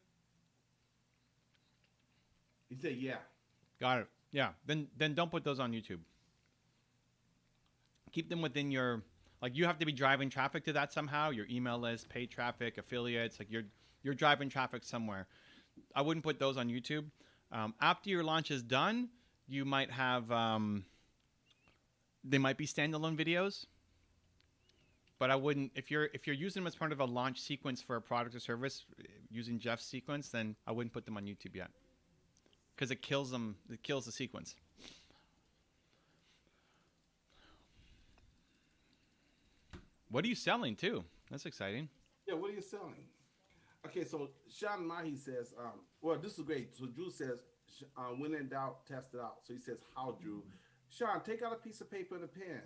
S3: He said, yeah.
S1: Got it. Yeah. Then don't put those on YouTube. Keep them within your like you have to be driving traffic to that somehow. Your email list, paid traffic, affiliates. Like you're driving traffic somewhere. I wouldn't put those on YouTube. After your launch is done, you might have they might be standalone videos. But I wouldn't if you're using them as part of a launch sequence for a product or service using Jeff's sequence, then I wouldn't put them on YouTube yet. Because it kills them. It kills the sequence. What are you selling too? That's exciting.
S3: Yeah, what are you selling? Okay, so Sean Mahi says, well, this is great. So Drew says, when in doubt, test it out. So he says, how, Drew? Sean, take out a piece of paper and a pen.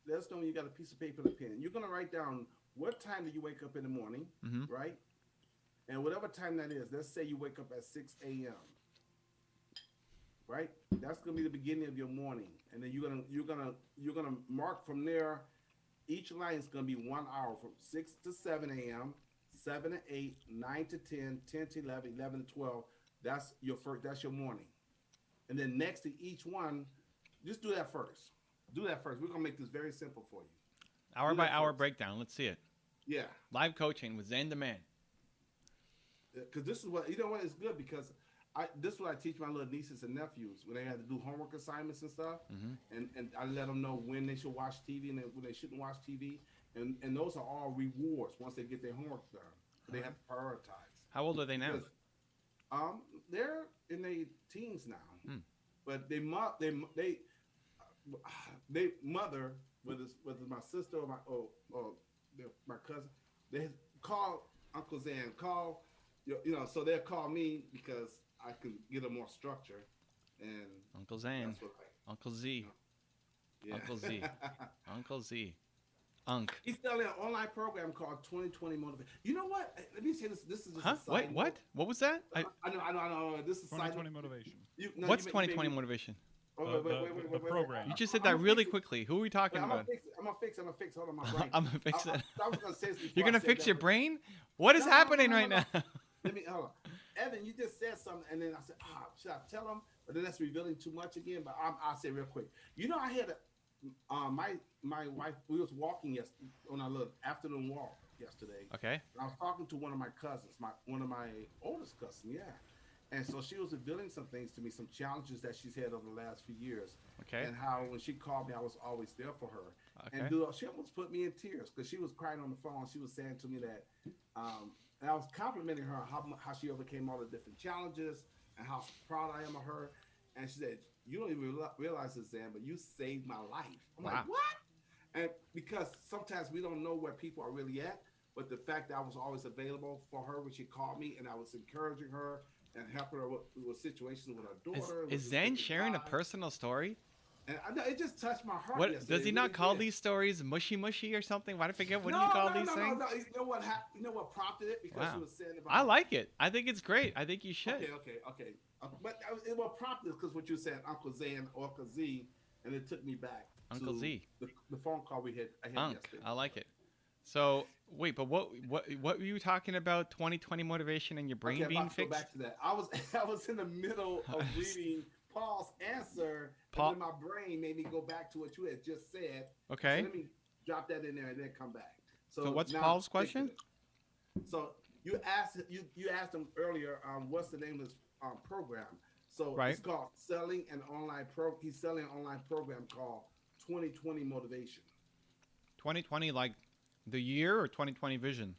S3: Let us know when you got a piece of paper and a pen. You're going to write down what time do you wake up in the morning, right? And whatever time that is, let's say you wake up at 6 a.m., right? That's going to be the beginning of your morning. And then you're gonna mark from there. Each line is going to be 1 hour from 6 to 7 a.m., 7 to 8, 9 to 10, 10 to 11, 11 to 12. That's your first. That's your morning. And then next to each one, just do that first. Do that first. We're going to make this very simple for you.
S1: Hour
S3: Do
S1: by
S3: that
S1: hour
S3: first.
S1: breakdown. Let's see it.
S3: Yeah.
S1: Live coaching with Zan the Man.
S3: Because this is what, you know what, it's good because this is what I teach my little nieces and nephews when they had to do homework assignments and stuff,
S1: Mm-hmm.
S3: and I let them know when they should watch TV and when they shouldn't watch TV, and those are all rewards once they get their homework done. They have to prioritize.
S1: How old are they now?
S3: Because, they're in their teens now,
S1: Hmm.
S3: but they mother, whether it's my sister or my cousin, they call Uncle Zan, so they'll call me because I can get them more structure, and
S1: Uncle Zan,
S3: that's what
S1: Uncle Z,
S3: yeah.
S1: Uncle Z, Uncle Z, Unc.
S3: He's selling an online program called 2020 Motivation. You know what? Let me say this. This is just
S1: Huh?
S3: a side
S1: What?
S3: note.
S1: What was that?
S3: I know. This is a side
S2: 2020
S3: note.
S2: motivation.
S1: What's 2020 motivation?
S2: The program.
S1: You just said that really quickly. Who are we talking
S3: I'm
S1: about?
S3: gonna fix. Hold on, my brain.
S1: I'm gonna fix it.
S3: I was gonna say this before
S1: You're
S3: I
S1: gonna
S3: said
S1: fix
S3: that,
S1: your
S3: but-
S1: brain? What is
S3: No,
S1: happening
S3: no,
S1: right
S3: no.
S1: now?
S3: Let me hold on. Evan, you just said something, and then I said, should I tell him? But then that's revealing too much again. But I'll say real quick. You know, I had my wife. We was walking yesterday on our little afternoon walk yesterday.
S1: Okay.
S3: And I was talking to one of my cousins, one of my oldest cousins, yeah. And so she was revealing some things to me, some challenges that she's had over the last few years.
S1: Okay.
S3: And how when she called me, I was always there for her.
S1: Okay.
S3: And dude, she almost put me in tears because she was crying on the phone. She was saying to me that, and I was complimenting her on how she overcame all the different challenges and how proud I am of her. And she said, "You don't even realize this, Zan, but you saved my life." I'm
S1: Wow.
S3: like, "What?" And because sometimes we don't know where people are really at, but the fact that I was always available for her when she called me, and I was encouraging her and helping her with situations with her daughter.
S1: Is Zan sharing a personal story?
S3: And I know it just touched my heart.
S1: What
S3: yesterday.
S1: does he
S3: It
S1: not
S3: really
S1: call
S3: did.
S1: these stories mushy mushy or something? Why do I forget what do you call these things?
S3: No. You know what happened? You know what prompted it? Because
S1: Wow.
S3: she was saying about.
S1: I like it. I think it's great. I think you should.
S3: Okay. But it was prompted because what you said, Uncle Zan, Uncle Z, and it took me back.
S1: Uncle
S3: to
S1: Z.
S3: The phone call I had
S1: Unc.
S3: yesterday.
S1: I like it. So wait, but what were you talking about? 2020 motivation and your brain
S3: Okay, I'm
S1: being
S3: about to go
S1: fixed?
S3: back to that. I was in the middle of reading Paul's answer,
S1: Paul-
S3: and then my brain made me go back to what you had just said.
S1: Okay.
S3: So let me drop that in there and then come back.
S1: So what's
S3: now I'm
S1: Paul's
S3: thinking
S1: question?
S3: it. So you asked him earlier, what's the name of this program? So
S1: Right.
S3: it's called selling an online He's selling an online program called 2020 Motivation.
S1: 2020, like the year, or 2020 vision?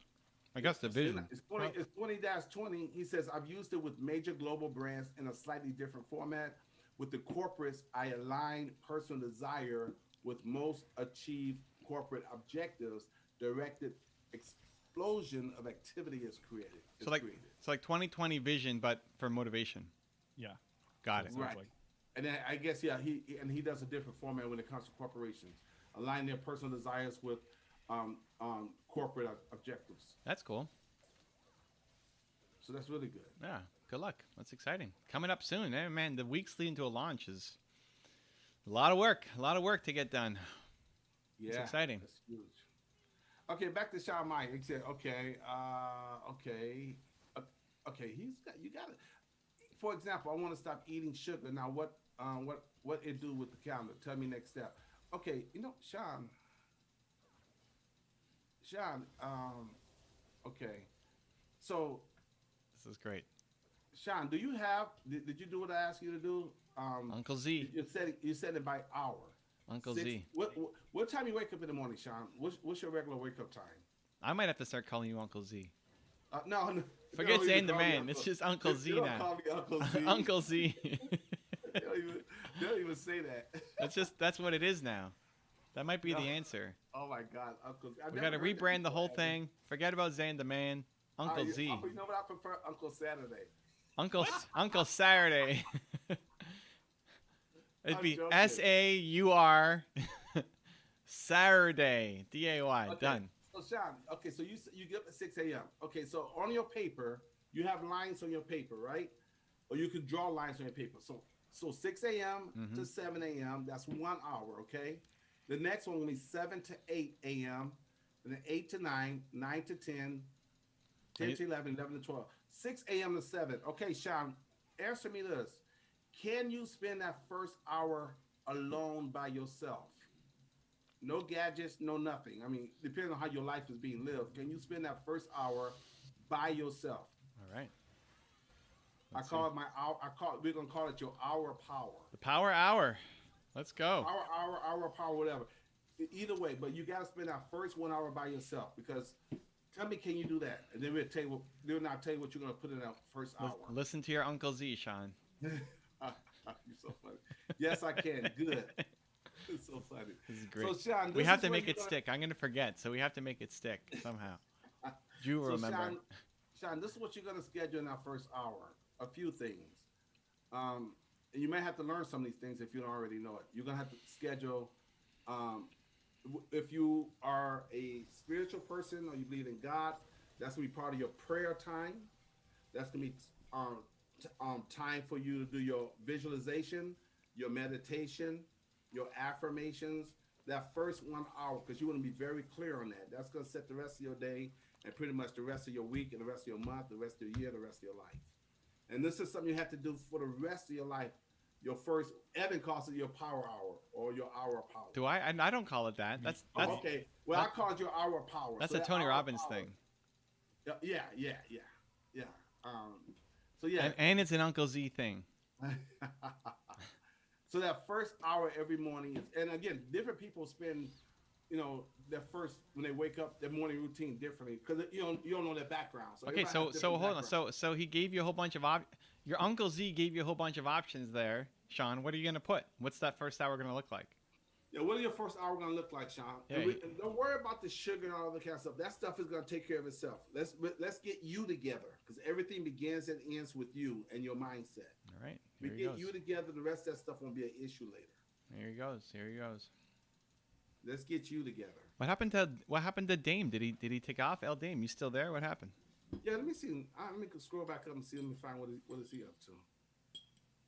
S1: I guess the vision.
S3: It's 20-20. He says, I've used it with major global brands in a slightly different format. With the corporates, I align personal desire with most achieve corporate objectives. Directed explosion of activity is created.
S1: So like 2020 vision, but for motivation.
S2: Yeah.
S1: Got it.
S2: Sounds
S3: Right.
S2: like-
S3: And then I guess he does a different format when it comes to corporations, align their personal desires with corporate objectives.
S1: That's cool.
S3: So that's really good.
S1: Yeah. Good luck. That's exciting. Coming up soon, eh, man. The weeks leading to a launch is a lot of work. A lot of work to get done.
S3: Yeah,
S1: exciting.
S3: That's huge. Okay, back to Sean Mike. He said, okay. You got it. For example, I want to stop eating sugar. Now, what it do with the calendar? Tell me next step. Okay, Sean. Okay, so
S1: This is great.
S3: Sean, did you do what I asked you to do?
S1: Uncle Z.
S3: You said it by hour.
S1: Uncle
S3: Six-
S1: Z.
S3: What time you wake up in the morning, Sean? What's your regular wake up time?
S1: I might have to start calling you Uncle Z.
S3: No.
S1: Forget
S3: you don't
S1: saying
S3: even
S1: the
S3: call me
S1: man.
S3: Uncle.
S1: It's just Uncle
S3: You
S1: Z
S3: don't
S1: now.
S3: call me Uncle Z.
S1: Uncle Z.
S3: They don't even say that.
S1: that's what it is now. That might be the
S3: No.
S1: answer.
S3: Oh my God, Uncle.
S1: We got to rebrand the whole thing. Forget about Zane the man. Uncle Z.
S3: You know what? I prefer Uncle Saturday.
S1: Uncle Saturday. It'd
S3: I'm
S1: be
S3: joking.
S1: SAUR Saturday. DAY.
S3: Okay.
S1: Done.
S3: So Sean, okay, so you get up at 6 a.m. Okay, so on your paper, you have lines on your paper, right? Or you could draw lines on your paper. So 6 a.m.
S1: Mm-hmm.
S3: to 7 a.m. That's 1 hour, okay? The next one will be 7 to 8 a.m. And then 8 to 9, 9 to 10, 10 to 11, 11 to 12. 6 a.m. to 7. Okay, Sean, answer me this. Can you spend that first hour alone by yourself? No gadgets, no nothing. I mean, depending on how your life is being lived, can you spend that first hour by yourself?
S1: All right. Let's see.
S3: call it my hour. We're gonna call it your hour power.
S1: The Power Hour. Let's go.
S3: Hour power, whatever. Either way, but you gotta spend that first 1 hour by yourself because. Tell me, can you do that? And then we'll tell you. Then I'll tell you what you're gonna put in that first hour.
S1: Listen to your Uncle Z, Sean.
S3: You're so funny. Yes, I can. Good. It's so funny.
S1: This is great.
S3: So, Sean,
S1: We have to make it stick. I'm gonna forget, so we have to make it stick somehow. You
S3: So,
S1: remember?
S3: Sean, this is what you're gonna schedule in our first hour. A few things. And you may have to learn some of these things if you don't already know it. You're gonna have to schedule. If you are a spiritual person or you believe in God, that's gonna be part of your prayer time. That's gonna be time for you to do your visualization, your meditation, your affirmations. That first 1 hour, because you want to be very clear on that. That's gonna set the rest of your day and pretty much the rest of your week and the rest of your month, the rest of your year, the rest of your life. And this is something you have to do for the rest of your life. Your first, Evan calls it your power hour or your hour of power.
S1: Do I? I don't call it that. That's
S3: Okay. Well, I call it your hour of power.
S1: That's
S3: So
S1: a
S3: that
S1: Tony
S3: hour of
S1: Robbins
S3: power-
S1: thing.
S3: Yeah. So yeah.
S1: And it's an Uncle Z thing.
S3: So that first hour every morning is, and again, different people spend, their first when they wake up, their morning routine differently because you don't know their background. So
S1: Okay,
S3: everybody
S1: so
S3: has different
S1: hold on.
S3: backgrounds.
S1: So he gave you a whole bunch of your Uncle Z gave you a whole bunch of options there, Sean. What are you gonna put? What's that first hour gonna look like?
S3: Yeah, what are your first hour gonna look like, Sean?
S1: Yeah,
S3: And don't worry about the sugar and all the kind of stuff. That stuff is gonna take care of itself. Let's get you together because everything begins and ends with you and your mindset.
S1: All right,
S3: We
S1: here he
S3: get
S1: goes.
S3: you together. The rest of that stuff won't be an issue later.
S1: Here he goes. Here he goes.
S3: Let's get you together.
S1: What happened to Dame? Did he take off? El Dame, you still there? What happened?
S3: Yeah, let me see. Let me scroll back up and see. Let me find what is he up to.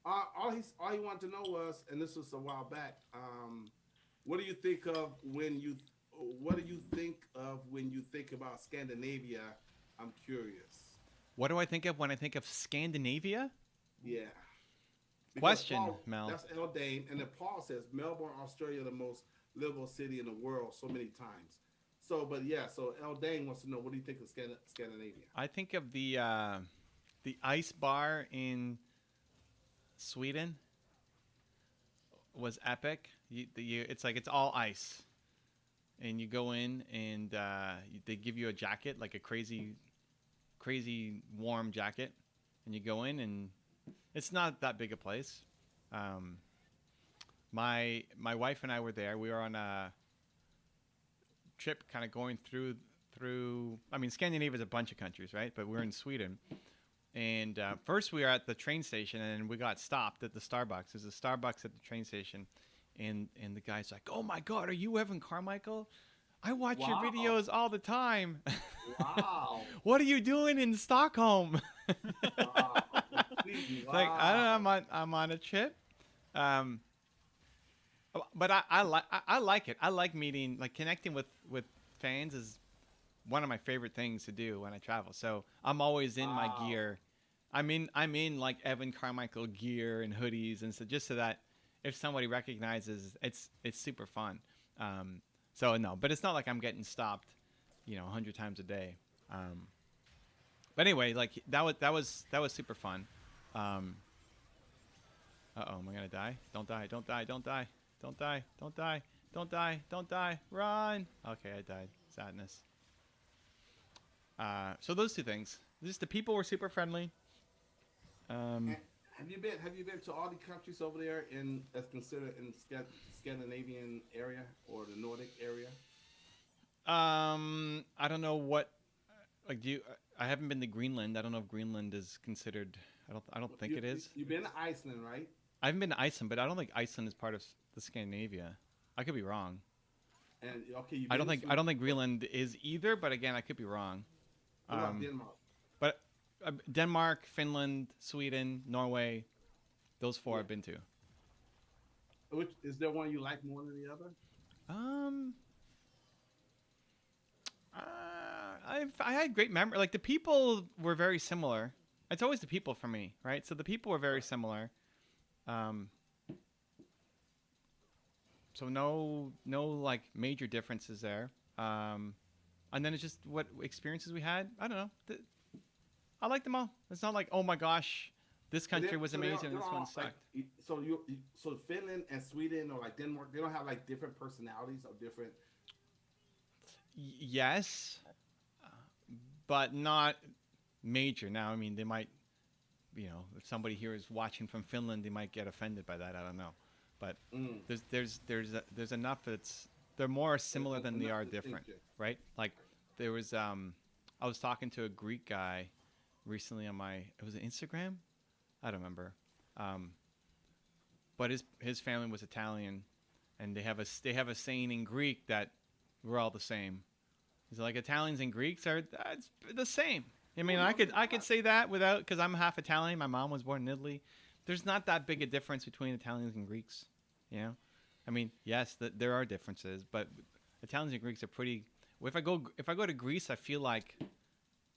S3: All he wanted to know was, and this was a while back. What do you think of when you think about Scandinavia? I'm curious.
S1: What do I think of when I think of Scandinavia?
S3: Yeah. Because
S1: Question,
S3: Paul,
S1: Mel.
S3: That's El Dane, and then Paul says Melbourne, Australia, the most livable city in the world, so many times. So El Dane wants to know, what do you think of Scandinavia?
S1: I think of the ice bar in Sweden was epic. It's like it's all ice, and you go in and they give you a jacket, like a crazy warm jacket, and you go in and it's not that big a place. My wife and I were there. We were on a trip, kind of going through. I mean, Scandinavia is a bunch of countries, right? But we're in Sweden, and first we were at the train station, and we got stopped at the Starbucks. There's a Starbucks at the train station, and the guy's like, "Oh my God, are you Evan Carmichael? I watch your
S3: Wow.
S1: videos all the time.
S3: Wow.
S1: What are you doing in Stockholm?"
S3: Wow.
S1: It's like, I don't know, I'm on a trip. But I like it. I like meeting, like connecting with fans is one of my favorite things to do when I travel. So I'm always in my
S3: Wow.
S1: gear. I'm in like Evan Carmichael gear and hoodies, and so just so that if somebody recognizes, it's super fun. So no, but it's not like I'm getting stopped, 100 times a day. But anyway, like that was super fun. Uh-oh, am I gonna die? Don't die, don't die, don't die, don't die, don't die, don't die, don't die, run! Okay, I died. Sadness. So those two things. Just the people were super friendly.
S3: And have you been to all the countries over there that's considered in Scandinavian area or the Nordic area?
S1: I don't know what, like, I haven't been to Greenland. I don't know if Greenland is considered. I don't think it is.
S3: You've been to Iceland, right?
S1: I haven't been to Iceland, but I don't think Iceland is part of the Scandinavia. I could be wrong.
S3: And okay,
S1: I don't think Greenland is either, but again, I could be wrong.
S3: What about Denmark?
S1: But Denmark, Finland, Sweden, Norway, those four I've been to.
S3: Which is there one you like more than the other?
S1: I had great memory. Like the people were very similar. It's always the people for me, right? So the people were very similar. So no like major differences there. And then it's just what experiences we had. I don't know. I like them all. It's not like, oh my gosh, this
S3: So
S1: country was
S3: so they
S1: amazing and
S3: they're
S1: this
S3: all
S1: one sucked.
S3: so Finland and Sweden or like Denmark, they don't have like different personalities or different.
S1: Yes, but not major. Now, I mean, they might, if somebody here is watching from Finland, they might get offended by that. I don't know, but
S3: Mm,
S1: there's enough that's they're more similar than they
S3: enough
S1: are different,
S3: distinction.
S1: right? Like there was I was talking to a Greek guy recently on it was Instagram, I don't remember, um, but his family was Italian, and they have a saying in Greek that we're all the same. He's like Italians and Greeks are it's the same. I mean,
S3: Well,
S1: I could say that without because I'm half Italian. My mom was born in Italy. There's not that big a difference between Italians and Greeks. You know, I mean, yes, there are differences, but Italians and Greeks are pretty. If I go to Greece, I feel like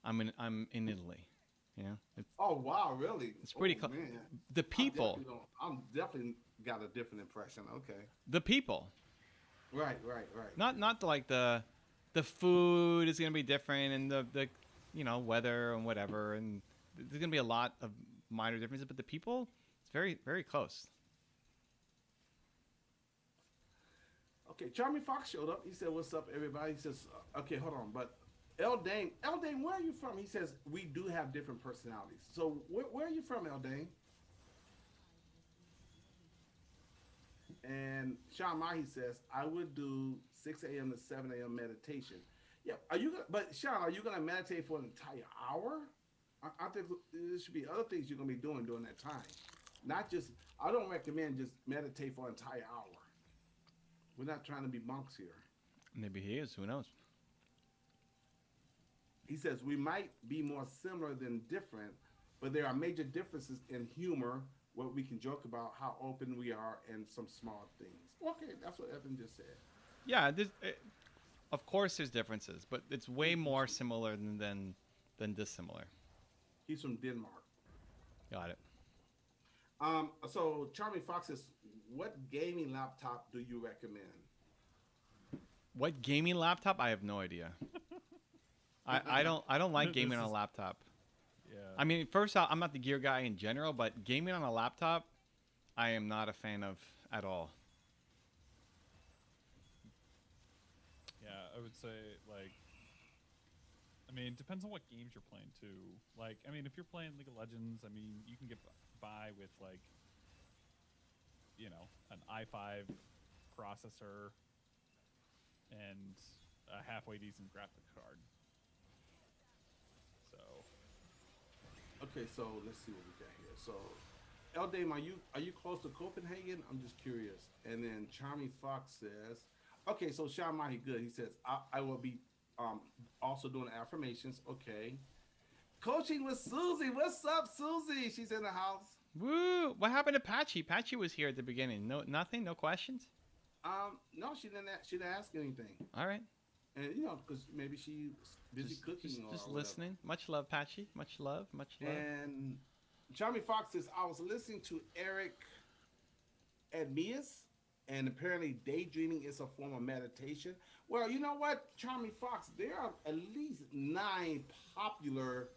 S1: I'm in Italy. You know,
S3: Oh wow, really?
S1: it's pretty
S3: Oh
S1: close.
S3: man,
S1: The people,
S3: I'm definitely got a different impression. Okay,
S1: the people,
S3: right.
S1: not like the food is gonna be different and the weather and whatever, and there's gonna be a lot of minor differences, but the people, it's very very close.
S3: Okay, Charmy Fox showed up. He said, "What's up, everybody?" He says, "Okay, hold on, but." El Dane, where are you from? He says we do have different personalities. So where are you from, El Dane? And Sean Mahi says I would do 6 a.m. to 7 a.m. meditation. Yeah, but Sean, are you gonna meditate for an entire hour? I think there should be other things you're gonna be doing during that time, not just. I don't recommend just meditate for an entire hour. We're not trying to be monks here.
S1: Maybe he is. Who knows?
S3: He says we might be more similar than different, but there are major differences in humor where we can joke about how open we are and some small things. Okay, that's what Evan just said.
S1: Yeah, of course there's differences, but it's way more similar than dissimilar.
S3: He's from Denmark.
S1: Got it.
S3: So Charmy Fox says, what gaming laptop do you recommend?
S1: What gaming laptop? I have no idea. I don't like gaming on a laptop.
S2: Yeah.
S1: I mean, first off, I'm not the gear guy in general, but gaming on a laptop, I am not a fan of at all.
S2: Yeah, I would say like. I mean, it depends on what games you're playing too. Like, I mean, if you're playing League of Legends, I mean, you can get by with like, an i5 processor and a halfway decent graphics card. So.
S3: Okay, so let's see what we got here. So, Eldame, are you close to Copenhagen? I'm just curious. And then Charmy Fox says, okay, so Sean Mahi good. He says I will be also doing affirmations. Okay, coaching with Susie. What's up, Susie? She's in the house.
S1: Woo! What happened to Patchy? Patchy was here at the beginning. No, nothing. No questions.
S3: No, she didn't ask anything.
S1: All right.
S3: And because maybe she's busy cooking or
S1: just
S3: whatever.
S1: listening. Much love, Patchy. Much love. Much love.
S3: And Charmy Fox says, I was listening to Eric Edmias, and apparently daydreaming is a form of meditation. Well, you know what, Charmy Fox, there are at least 9 popular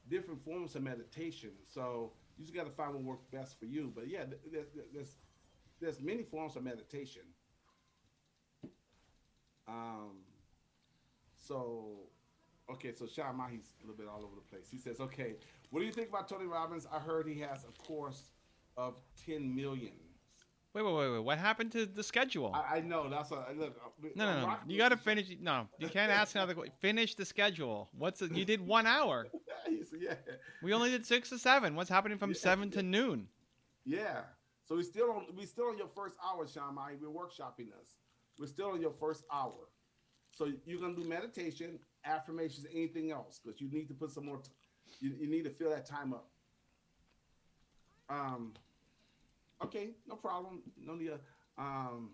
S3: different forms of meditation. So you just got to find what works best for you. But yeah, there's many forms of meditation. So Sean Mahi's a little bit all over the place. He says, okay, what do you think about Tony Robbins? I heard he has a course of 10 million.
S1: Wait. What happened to the schedule?
S3: I know. That's what, look.
S1: No. You got to finish. No, you can't ask another question. Finish the schedule. You did 1 hour.
S3: Yeah.
S1: We only did 6 to 7. What's happening from 7 to noon?
S3: Yeah. So we still on your first hour, Sean Mahi. We're workshopping this. We're still on your first hour. So you're gonna do meditation, affirmations, anything else, because you need to put some more. You need to fill that time up. Okay, no problem. No need. Oh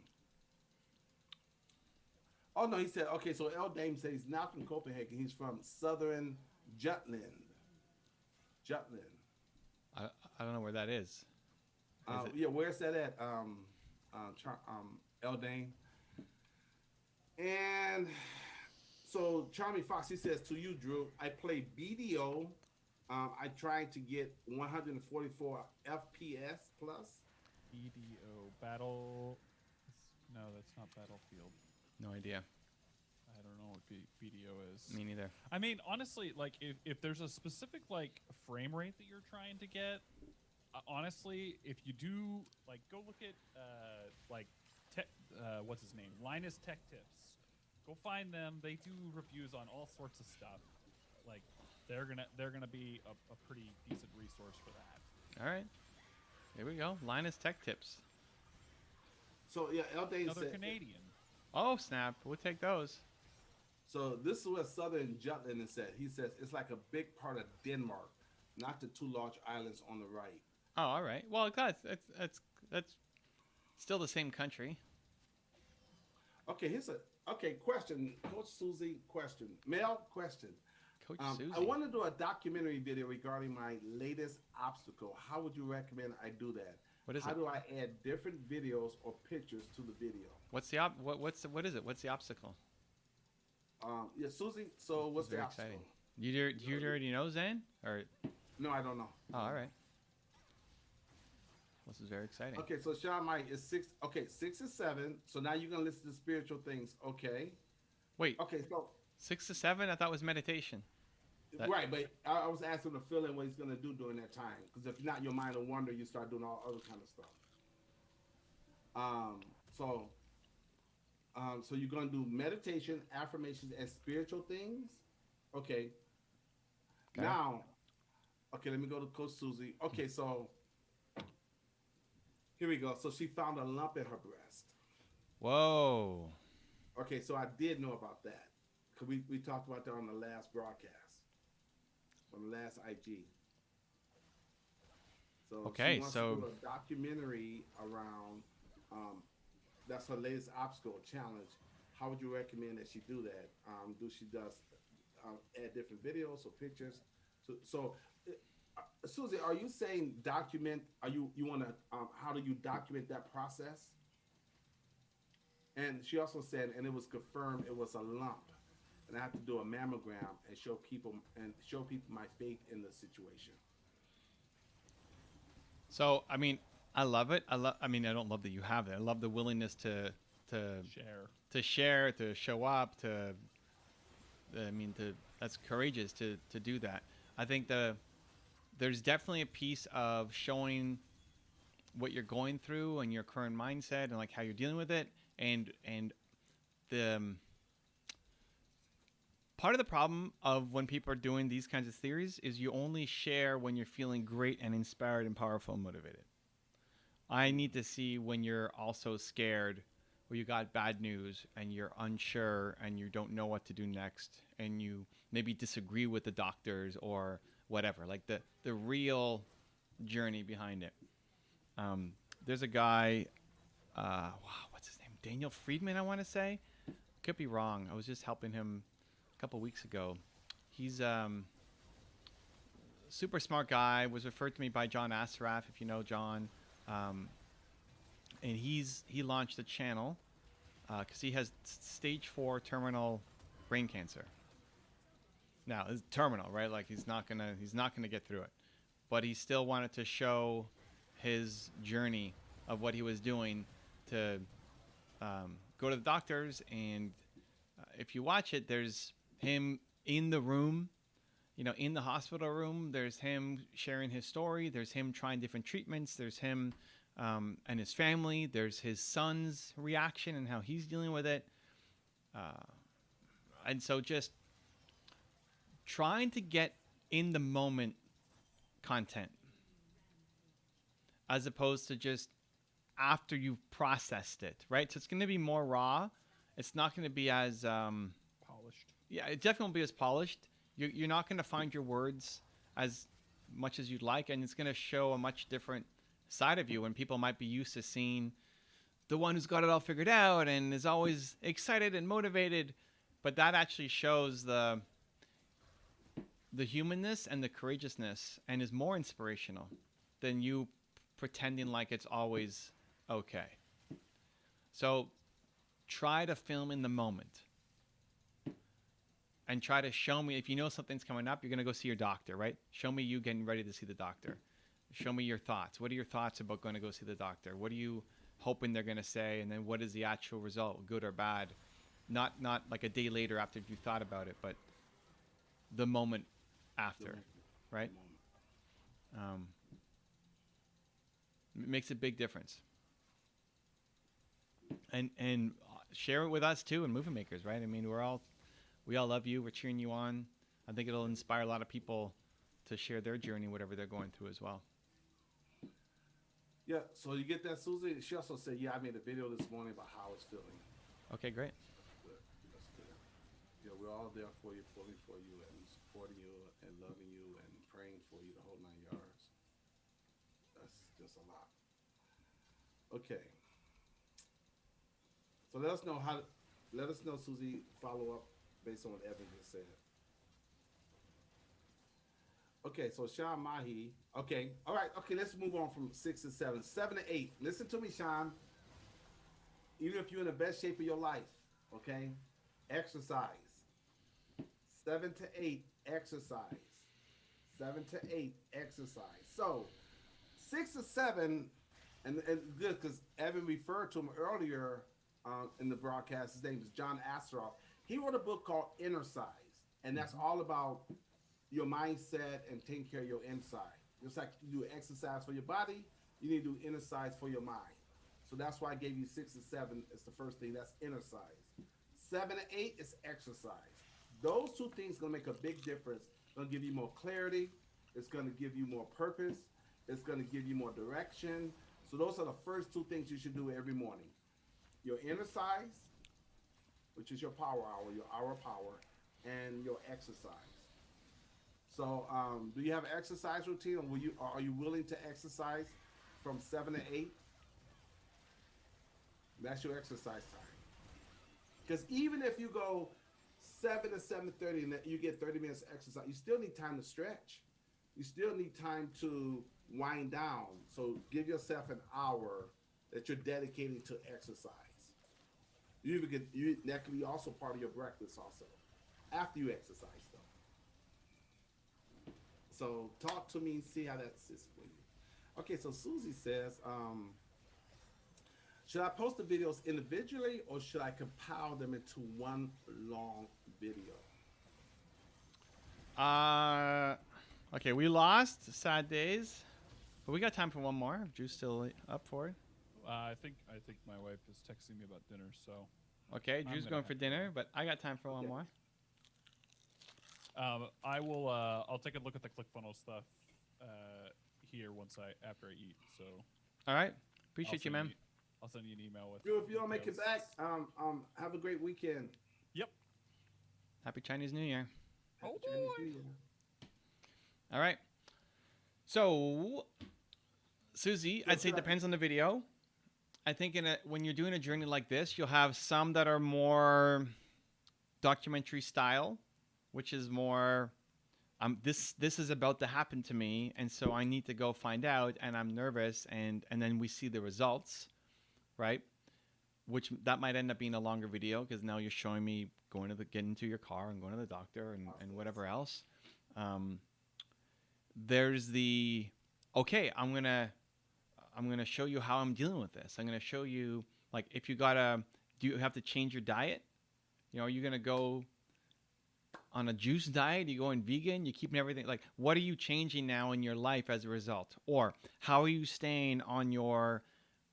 S3: no, he said okay. So El Dame says he's not from Copenhagen. He's from southern Jutland.
S1: I don't know where that is.
S3: Yeah, where's that at? El Dame. And so Charmy Fox, he says to you, Drew, I play BDO I tried to get 144 FPS plus.
S2: BDO battle. No, that's not Battlefield.
S1: No idea.
S2: I don't know what BDO is.
S1: Me neither.
S2: I mean, honestly, like if there's a specific like frame rate that you're trying to get, honestly, if you do like go look at like tech, what's his name, Linus Tech Tips. Go find them. They do reviews on all sorts of stuff. Like they're gonna be a pretty decent resource for that.
S1: All right. Here we go. Linus Tech Tips.
S3: So yeah, Elday
S2: Another
S3: said.
S2: Canadian.
S1: Oh, snap. We'll take those.
S3: So this is what Southern Jutland has said. He says it's like a big part of Denmark, not the two large islands on the right.
S1: Oh, all right. Well, that's still the same country.
S3: Okay, here's a question, Coach Susie. Question, Mel. Question.
S1: Coach Susie.
S3: I want to do a documentary video regarding my latest obstacle. How would you recommend I do that?
S1: What is
S3: How
S1: it?
S3: do I add different videos or pictures to the video?
S1: What's the what is it? What's the obstacle?
S3: Yeah, Susie. So what's the
S1: Very
S3: obstacle?
S1: exciting. You already know, Zane? Or
S3: No, I don't know.
S1: oh, all right. This is very exciting.
S3: Okay, so Sean Mike is 6. Okay, 6 and 7. So now you're gonna listen to spiritual things. Okay.
S1: Wait,
S3: Okay, so
S1: 6 to 7? I thought was meditation.
S3: right, but I was asking him to fill in what he's gonna do during that time. Because if not, your mind will wander. You start doing all other kind of stuff. So you're gonna do meditation, affirmations, and spiritual things. Okay.
S1: Okay.
S3: Now, okay, let me go to Coach Susie. Okay, so here we go. So she found a lump in her breast.
S1: Whoa.
S3: Okay, so I did know about that because we talked about that on the last broadcast, on the last IG. So
S1: Okay,
S3: she wants
S1: so-
S3: to do a documentary around. That's her latest obstacle challenge. How would you recommend that she do that? She does add different videos or pictures? So Susie, are you saying document? You want to? How do you document that process? And she also said, and it was confirmed it was a lump, and I have to do a mammogram and show people my faith in the situation.
S1: So, I mean, I love it. I mean, I don't love that you have it. I love the willingness to
S2: Share.
S1: to show up, that's courageous to do that. I think there's definitely a piece of showing what you're going through and your current mindset and like how you're dealing with it, and the part of the problem of when people are doing these kinds of theories is you only share when you're feeling great and inspired and powerful and motivated. I need to see when you're also scared, or you got bad news and you're unsure and you don't know what to do next, and you maybe disagree with the doctors or whatever, like the real journey behind it. There's a guy, what's his name? Daniel Friedman, I want to say. Could be wrong. I was just helping him a couple weeks ago. He's super smart guy. Was referred to me by John Asraf, if you know John. And he launched a channel because he has stage 4 terminal brain cancer. Now it's terminal, right? Like he's not gonna get through it, but he still wanted to show his journey of what he was doing to go to the doctors. And if you watch it, there's him in the room, in the hospital room. There's him sharing his story. There's him trying different treatments. There's him and his family. There's his son's reaction and how he's dealing with it. And so just trying to get in the moment content as opposed to just after you've processed it, right? So it's going to be more raw. It's not going to be as
S2: Polished.
S1: yeah, it definitely won't be as polished. You're not going to find your words as much as you'd like, and it's going to show a much different side of you when people might be used to seeing the one who's got it all figured out and is always excited and motivated. But that actually shows the humanness and the courageousness and is more inspirational than you pretending like it's always okay. So try to film in the moment. and try to show me, if you know something's coming up, you're going to go see your doctor, right? Show me you getting ready to see the doctor. Show me your thoughts. What are your thoughts about going to go see the doctor? What are you hoping they're going to say? And then what is the actual result, good or bad? Not like a day later after you thought about it, but the moment after, right? It makes a big difference. And share it with us too, and movie makers, right? I mean, we all love you. We're cheering you on. I think it'll inspire a lot of people to share their journey, whatever they're going through as well.
S3: Yeah, so you get that, Susie? She also said, yeah, I made a video this morning about how it's feeling.
S1: Okay, great.
S3: That's good. Yeah, we're all there for you, pulling for you, and supporting you, and loving you, and praying for you the whole 9 yards. That's just a lot. Okay. So let us know, Susie, follow up based on what Evan just said. Okay, so Sean Mahi. Okay, all right. Okay, let's move on from 6 to 7. 7 to 8. Listen to me, Sean. Even if you're in the best shape of your life, okay, exercise. 7 to 8, exercise. 7 to 8, exercise. So 6 to 7, and good because Evan referred to him earlier in the broadcast. His name is John Asseroff. He wrote a book called Inner Size, and that's all about your mindset and taking care of your inside. Just like you do exercise for your body, you need to do inner size for your mind. So that's why I gave you 6 to 7. It's the first thing. That's inner size. 7 to 8 is exercise. Those two things are gonna make a big difference. It's gonna give you more clarity. It's gonna give you more purpose. It's gonna give you more direction. So those are the first two things you should do every morning. Your inner size, which is your power hour, your hour of power, and your exercise. So, do you have an exercise routine, or are you willing to exercise from 7 to 8? That's your exercise time. Because even if you go 7 to 7:30 and you get 30 minutes of exercise, you still need time to stretch. You still need time to wind down. So give yourself an hour that you're dedicating to exercise. That can be also part of your breakfast also, after you exercise though. So talk to me and see how that sits for you. Okay, so Susie says, should I post the videos individually or should I compile them into one long video?
S1: Okay, we lost Sad Days, but we got time for one more. If Drew's still up for it.
S2: I think my wife is texting me about dinner, so.
S1: Okay, Drew's going for dinner, but I got time for one more.
S2: I will. I'll take a look at the ClickFunnels stuff here after I eat. So.
S1: All right. Appreciate you, man.
S2: I'll send you an email with.
S3: Drew, if you don't make it back, have a great weekend.
S2: Yep.
S1: Happy Chinese New Year.
S3: Happy Chinese New Year.
S1: All right. So, Susie, I'd say it depends on the video. I think when you're doing a journey like this, you'll have some that are more documentary style, which is more, this is about to happen to me, and so I need to go find out, and I'm nervous, and then we see the results, right? Which that might end up being a longer video because now you're showing me getting into your car and going to the doctor and whatever else. There's the, okay, I'm gonna show you how I'm dealing with this. I'm gonna show you, like, if do you have to change your diet? You know, are you gonna go on a juice diet? You going vegan? You keeping everything, like, what are you changing now in your life as a result? Or how are you staying on your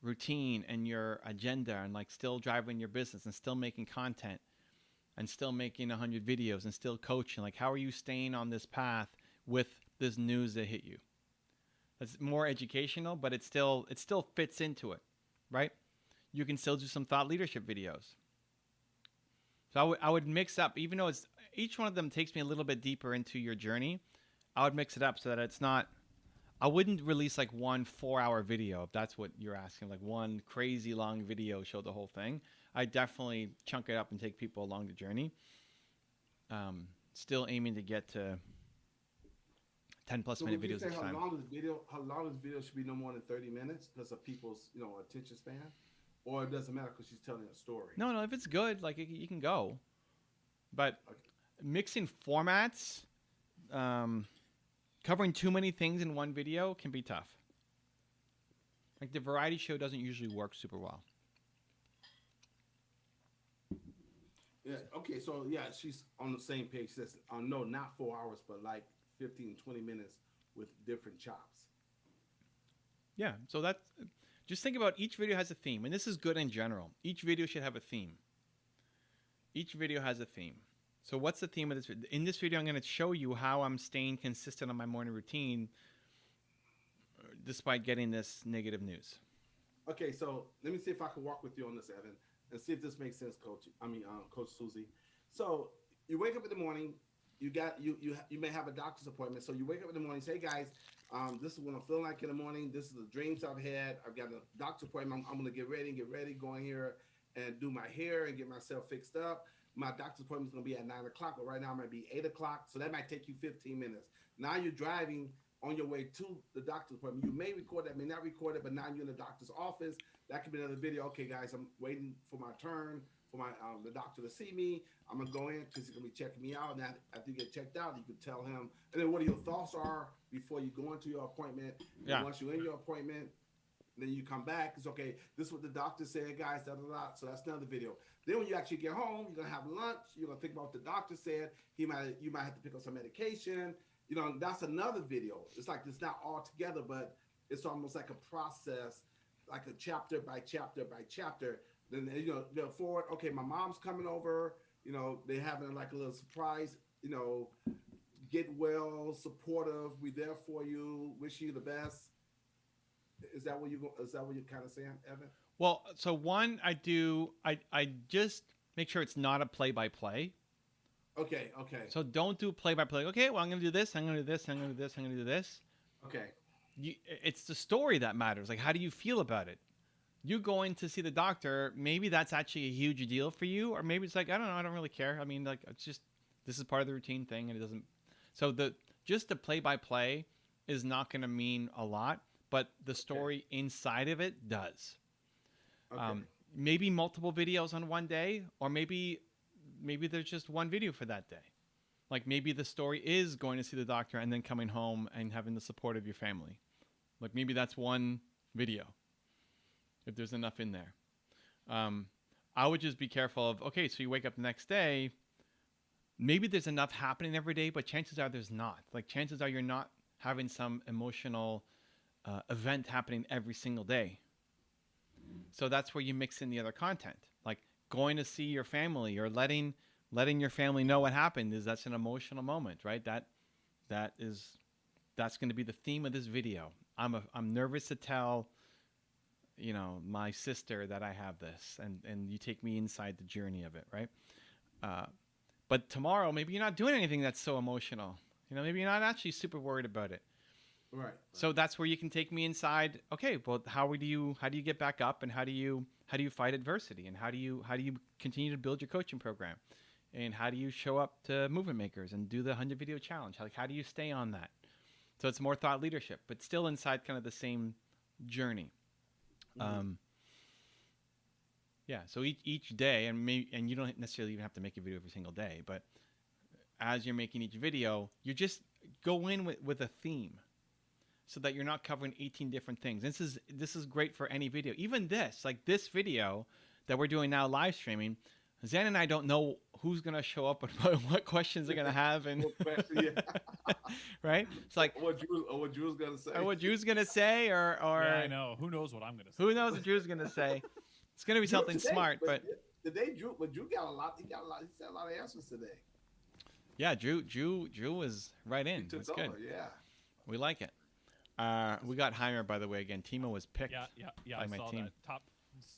S1: routine and your agenda and like still driving your business and still making content and still making 100 videos and still coaching? Like, how are you staying on this path with this news that hit you? It's more educational, but it still fits into it, right? You can still do some thought leadership videos. So I would mix up, even though each one of them takes me a little bit deeper into your journey. I would mix it up so that it's not, I wouldn't release like one 4-hour video if that's what you're asking, like one crazy long video, show the whole thing. I definitely chunk it up and take people along the journey. Still aiming to get to 10+ minute videos each time.
S3: How long this video should be no more than 30 minutes because of people's attention span, or it doesn't matter because she's telling a story?
S1: No, if it's good, like you can go, but mixing formats, covering too many things in one video can be tough. Like the variety show doesn't usually work super well.
S3: Yeah. Okay. So yeah, she's on the same page. Says, no, not 4 hours, but like 15, 20 minutes with different chops.
S1: Yeah. So that's just think about each video has a theme, and this is good in general. Each video should have a theme. Each video has a theme. So what's the theme of this? In this video, I'm going to show you how I'm staying consistent on my morning routine despite getting this negative news.
S3: Okay, so let me see if I can walk with you on this, Evan, and see if this makes sense, Coach. Coach Susie. So you wake up in the morning. You may have a doctor's appointment. So you wake up in the morning. Say, hey guys, this is what I'm feeling like in the morning. This is the dreams I've had. I've got a doctor's appointment. I'm going to get ready, go in here and do my hair and get myself fixed up. My doctor's appointment is going to be at 9 o'clock, but right now it might be 8 o'clock. So that might take you 15 minutes. Now you're driving on your way to the doctor's appointment. You may record that, may not record it, but now you're in the doctor's office. That could be another video. Okay, guys, I'm waiting for my turn for my the doctor to see me. I'm going to go in because he's going to be checking me out. Now, after you get checked out, you can tell him. And then what your thoughts are before you go into your appointment.
S1: Yeah.
S3: And once you're in your appointment, then you come back. It's okay. This is what the doctor said, guys. Da, da, da. So that's another video. Then when you actually get home, you're gonna have lunch. You're gonna think about what the doctor said. You might have to pick up some medication. You know, that's another video. It's like it's not all together, but it's almost like a process, like a chapter by chapter by chapter. Then they're forward. Okay, my mom's coming over. You know, they're having like a little surprise. You know, get well, supportive. We're there for you. Wish you the best. Is that what you're kind of saying, Evan?
S1: Well, so one, I just make sure it's not a play-by-play.
S3: Okay.
S1: So don't do play-by-play. Okay, well, I'm going to do this, I'm going to do this, I'm going to do this, I'm going to do this.
S3: Okay.
S1: It's the story that matters. Like, how do you feel about it? You going to see the doctor, maybe that's actually a huge deal for you, or maybe it's like, I don't know, I don't really care. I mean, like, it's just, this is part of the routine thing, and it doesn't. So just the play-by-play is not going to mean a lot, but the story inside of it does.
S3: Okay.
S1: Maybe multiple videos on one day, or maybe there's just one video for that day. Like maybe the story is going to see the doctor and then coming home and having the support of your family. Like maybe that's one video, if there's enough in there. I would just be careful of, okay, so you wake up the next day, maybe there's enough happening every day, but chances are there's not. Like chances are you're not having some emotional event happening every single day. So that's where you mix in the other content, like going to see your family or letting your family know what happened. That's an emotional moment, right? That's going to be the theme of this video. I'm nervous to tell, my sister that I have this, and you take me inside the journey of it, right? But tomorrow, maybe you're not doing anything that's so emotional. Maybe you're not actually super worried about it.
S3: Right.
S1: So that's where you can take me inside. Okay, well, how do you get back up, and how do you fight adversity, and how do you continue to build your coaching program, and how do you show up to Movement Makers and do the 100 video challenge? Like, how do you stay on that? So it's more thought leadership, but still inside kind of the same journey. Mm-hmm. Yeah. So each day, and you don't necessarily even have to make a video every single day, but as you're making each video, you just go in with a theme, so that you're not covering 18 different things. This is great for any video. Even this video that we're doing now, live streaming, Zan and I don't know who's going to show up and what questions they're going to have. And right? It's like
S3: what Drew's going to say.
S1: Or what Drew's going to say, or
S2: yeah, I know. Who knows what I'm going to say.
S1: Who knows what Drew's going to say. It's going to be something smart. But
S3: today, Drew got a lot. He said a lot of answers today.
S1: Yeah, Drew was right in. It's good.
S3: Yeah.
S1: We like it. We got Heimer, by the way, again. Teemo was picked by
S2: I
S1: my
S2: saw
S1: team.
S2: That.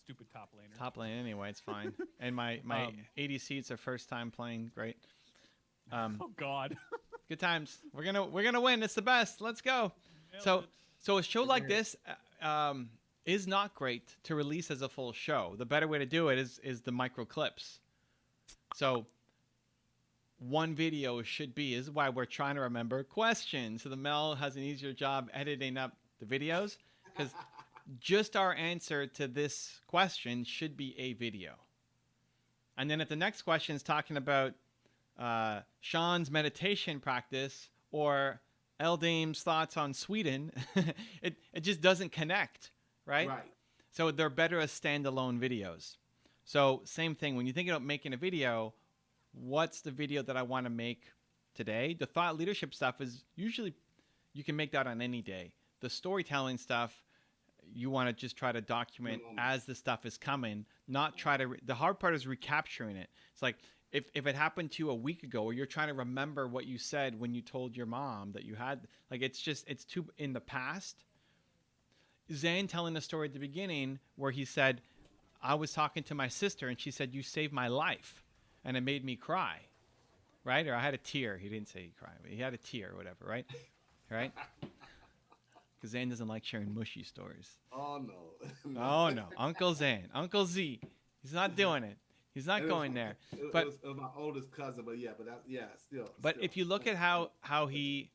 S2: Stupid top laner.
S1: Top lane anyway, it's fine. And my ADC, it's their first time playing. Great.
S2: Oh God.
S1: Good times. We're gonna win. It's the best. Let's go. So a show like this is not great to release as a full show. The better way to do it is the micro clips. So one video should be, this is why we're trying to remember questions, so the Mel has an easier job editing up the videos, because just our answer to this question should be a video. And then if the next question is talking about Sean's meditation practice or Eldame's thoughts on Sweden, it just doesn't connect, right?
S3: Right.
S1: So they're better as standalone videos. So same thing, when you think about making a video, what's the video that I want to make today? The thought leadership stuff is usually, you can make that on any day. The storytelling stuff, you want to just try to document as the stuff is coming, not try to, the hard part is recapturing it. It's like, if it happened to you a week ago, or you're trying to remember what you said when you told your mom that you had, like, it's too in the past. Zane telling the story at the beginning where he said, I was talking to my sister and she said, you saved my life. And it made me cry, right? Or I had a tear. He didn't say he cried, but he had a tear or whatever, right? Right? Because Zane doesn't like sharing mushy stories.
S3: Oh, no.
S1: Oh, no. Uncle Zane. Uncle Z. He's not doing it. He's not going there. But
S3: it was my oldest cousin, but still.
S1: But if you look at how he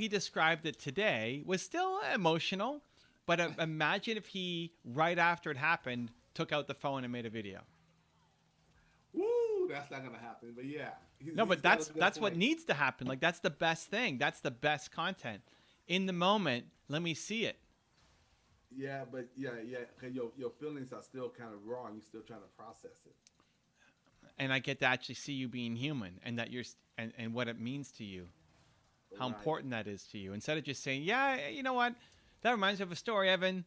S1: described it today, was still emotional. But imagine if he, right after it happened, took out the phone and made a video.
S3: Woo, that's not gonna happen. But yeah.
S1: No, but that's what needs to happen. Like, that's the best thing. That's the best content. In the moment, let me see it.
S3: Yeah, but yeah. Cause your feelings are still kind of raw, and you're still trying to process it.
S1: And I get to actually see you being human, and that you're and what it means to you, how important that is to you. Instead of just saying, yeah, you know what, that reminds me of a story, Evan.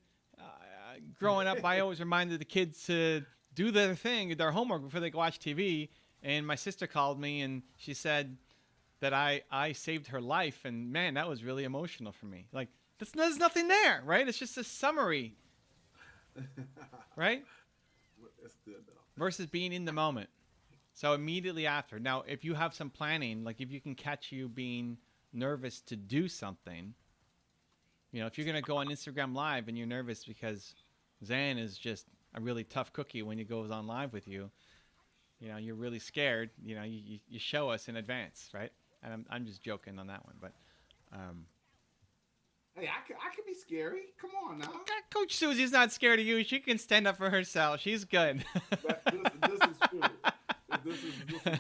S1: Growing up, I always reminded the kids to do their thing, their homework before they go watch TV. And my sister called me and she said that I saved her life, and man, that was really emotional for me. Like, there's nothing there, right? It's just a summary, right?
S3: That's good though.
S1: Versus being in the moment. So immediately after. Now, if you have some planning, like if you can catch you being nervous to do something, you know, if you're going to go on Instagram Live and you're nervous because Zan is just a really tough cookie when he goes on live with you, you know, you're really scared, you know, you show us in advance, right? And I'm just joking on that one, but
S3: hey, I can be scary. Come on now.
S1: Coach Susie's not scared of you. She can stand up for herself. She's good.
S3: But this is true. This is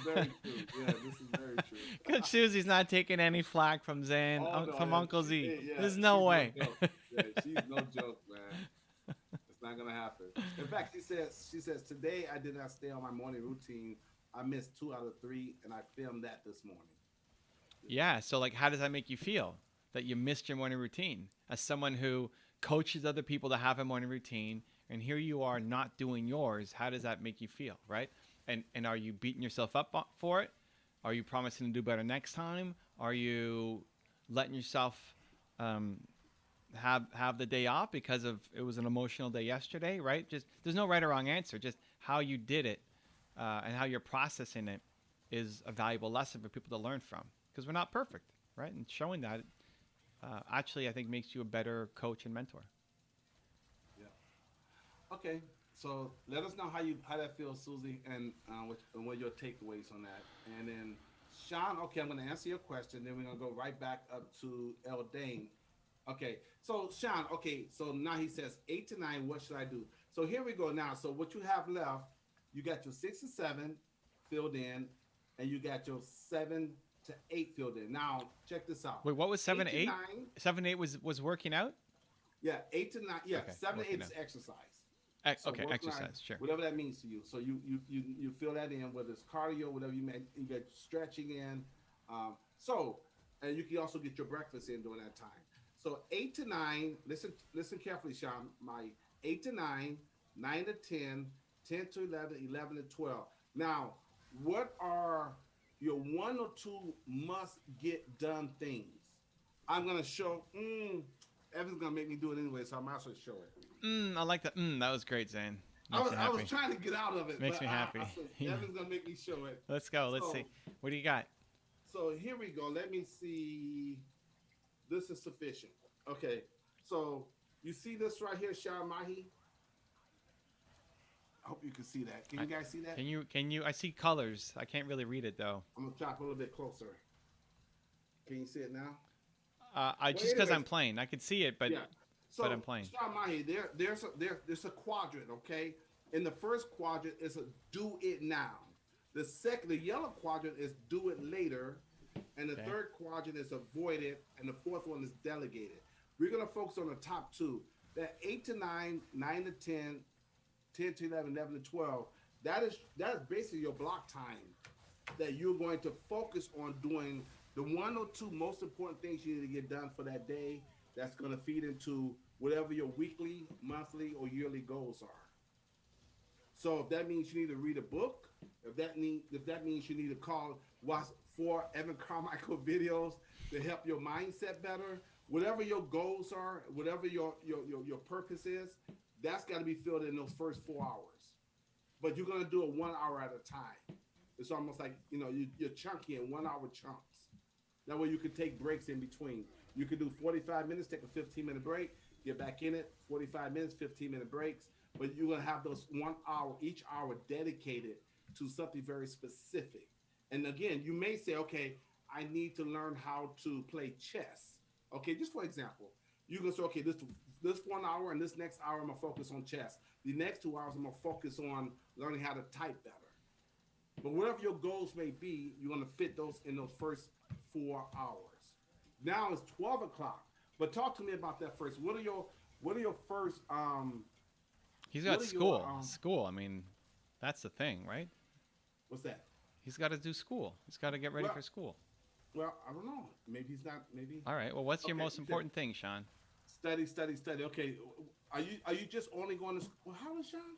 S3: very true. Yeah, this is very true.
S1: Coach Susie's not taking any flack from Zan, from Uncle Z.
S3: Yeah,
S1: There's no way.
S3: She's no joke, man. It's not gonna happen. In fact, she says today I did not stay on my morning routine. I missed 2 out of 3, and I filmed that this morning.
S1: Yeah. So, like, how does that make you feel that you missed your morning routine? As someone who coaches other people to have a morning routine, and here you are not doing yours, how does that make you feel, right? And are you beating yourself up for it? Are you promising to do better next time? Are you letting yourself have the day off because it was an emotional day yesterday, right? Just, there's no right or wrong answer. Just how you did it and how you're processing it is a valuable lesson for people to learn from, because we're not perfect, right? And showing that actually, I think, makes you a better coach and mentor.
S3: Yeah. Okay. So let us know how that feels, Susie, and what your takeaways on that. And then Sean, okay, I'm going to answer your question. Then we're going to go right back up to El Dane. Okay, so Sean, okay, so now he says 8 to 9. What should I do? So here we go now. So what you have left, you got your 6 and 7 filled in, and you got your 7 to 8 filled in. Now check this out.
S1: Wait, what was 7 to 8?
S3: 9,
S1: 7 to 8 was working out.
S3: Yeah, 8 to 9. Yeah,
S1: Okay,
S3: 7 to 8
S1: out.
S3: is exercise. So
S1: Okay, exercise, sure.
S3: Whatever that means to you. So you fill that in, whether it's cardio, whatever you get stretching in. And you can also get your breakfast in during that time. So 8 to 9. Listen carefully, Sean. My 8 to 9, 9 to 10, 10 to 11, 11 to 12. Now, what are your 1 or 2 must get done things? I'm gonna show. Evan's gonna make me do it anyway, so I might as well show it.
S1: I like that. That was great, Zane.
S3: I was trying to get out of it.
S1: Makes me happy.
S3: Evan's gonna make me show it.
S1: Let's go. Let's see. What do you got?
S3: So here we go. Let me see. This is sufficient. Okay. So you see this right here, Sean Mahi? I hope you can see that. Can you guys see that?
S1: Can you? I see colors. I can't really read it though.
S3: I'm gonna chop a little bit closer. Can you see it now?
S1: Just because I'm playing, I can see it, but
S3: yeah. So,
S1: but I'm playing.
S3: Sean Mahi, there's a quadrant. Okay. In the first quadrant is a do it now. The yellow quadrant is do it later, and the
S1: Okay.
S3: third quadrant is avoid it, and the fourth one is delegated. We're gonna focus on the top two. That 8 to 9, 9 to 10, 10 to 11, 11 to 12. That is basically your block time that you're going to focus on doing the one or two most important things you need to get done for that day. That's going to feed into whatever your weekly, monthly, or yearly goals are. So if that means you need to read a book, if that means you need to watch 4 Evan Carmichael videos to help your mindset better, whatever your goals are, whatever your purpose is, that's got to be filled in those first 4 hours. But you're gonna do it 1 hour at a time. It's almost like you're chunky in 1 hour chunks. That way you can take breaks in between. You could do 45 minutes, take a 15-minute break, get back in it. 45 minutes, 15-minute breaks. But you're gonna have those 1 hour, each hour dedicated to something very specific. And again, you may say, okay, I need to learn how to play chess. Okay, just for example, you can say, okay, this 1 hour and this next hour I'm gonna focus on chess. The next 2 hours I'm gonna focus on learning how to type better. But whatever your goals may be, you're gonna fit those in those first 4 hours. Now it's 12 o'clock. But talk to me about that first. What are your first
S1: He's got
S3: what are
S1: school.
S3: your,
S1: School. I mean, that's the thing, right?
S3: what's that?
S1: He's got to do school. He's got to get ready
S3: Well-
S1: for school.
S3: Well, I don't know. Maybe he's not. Maybe
S1: All right. Well, what's your
S3: Okay,
S1: most
S3: you said-
S1: important thing, Sean?
S3: study. Okay, are you just only going to school? Well, how is Sean?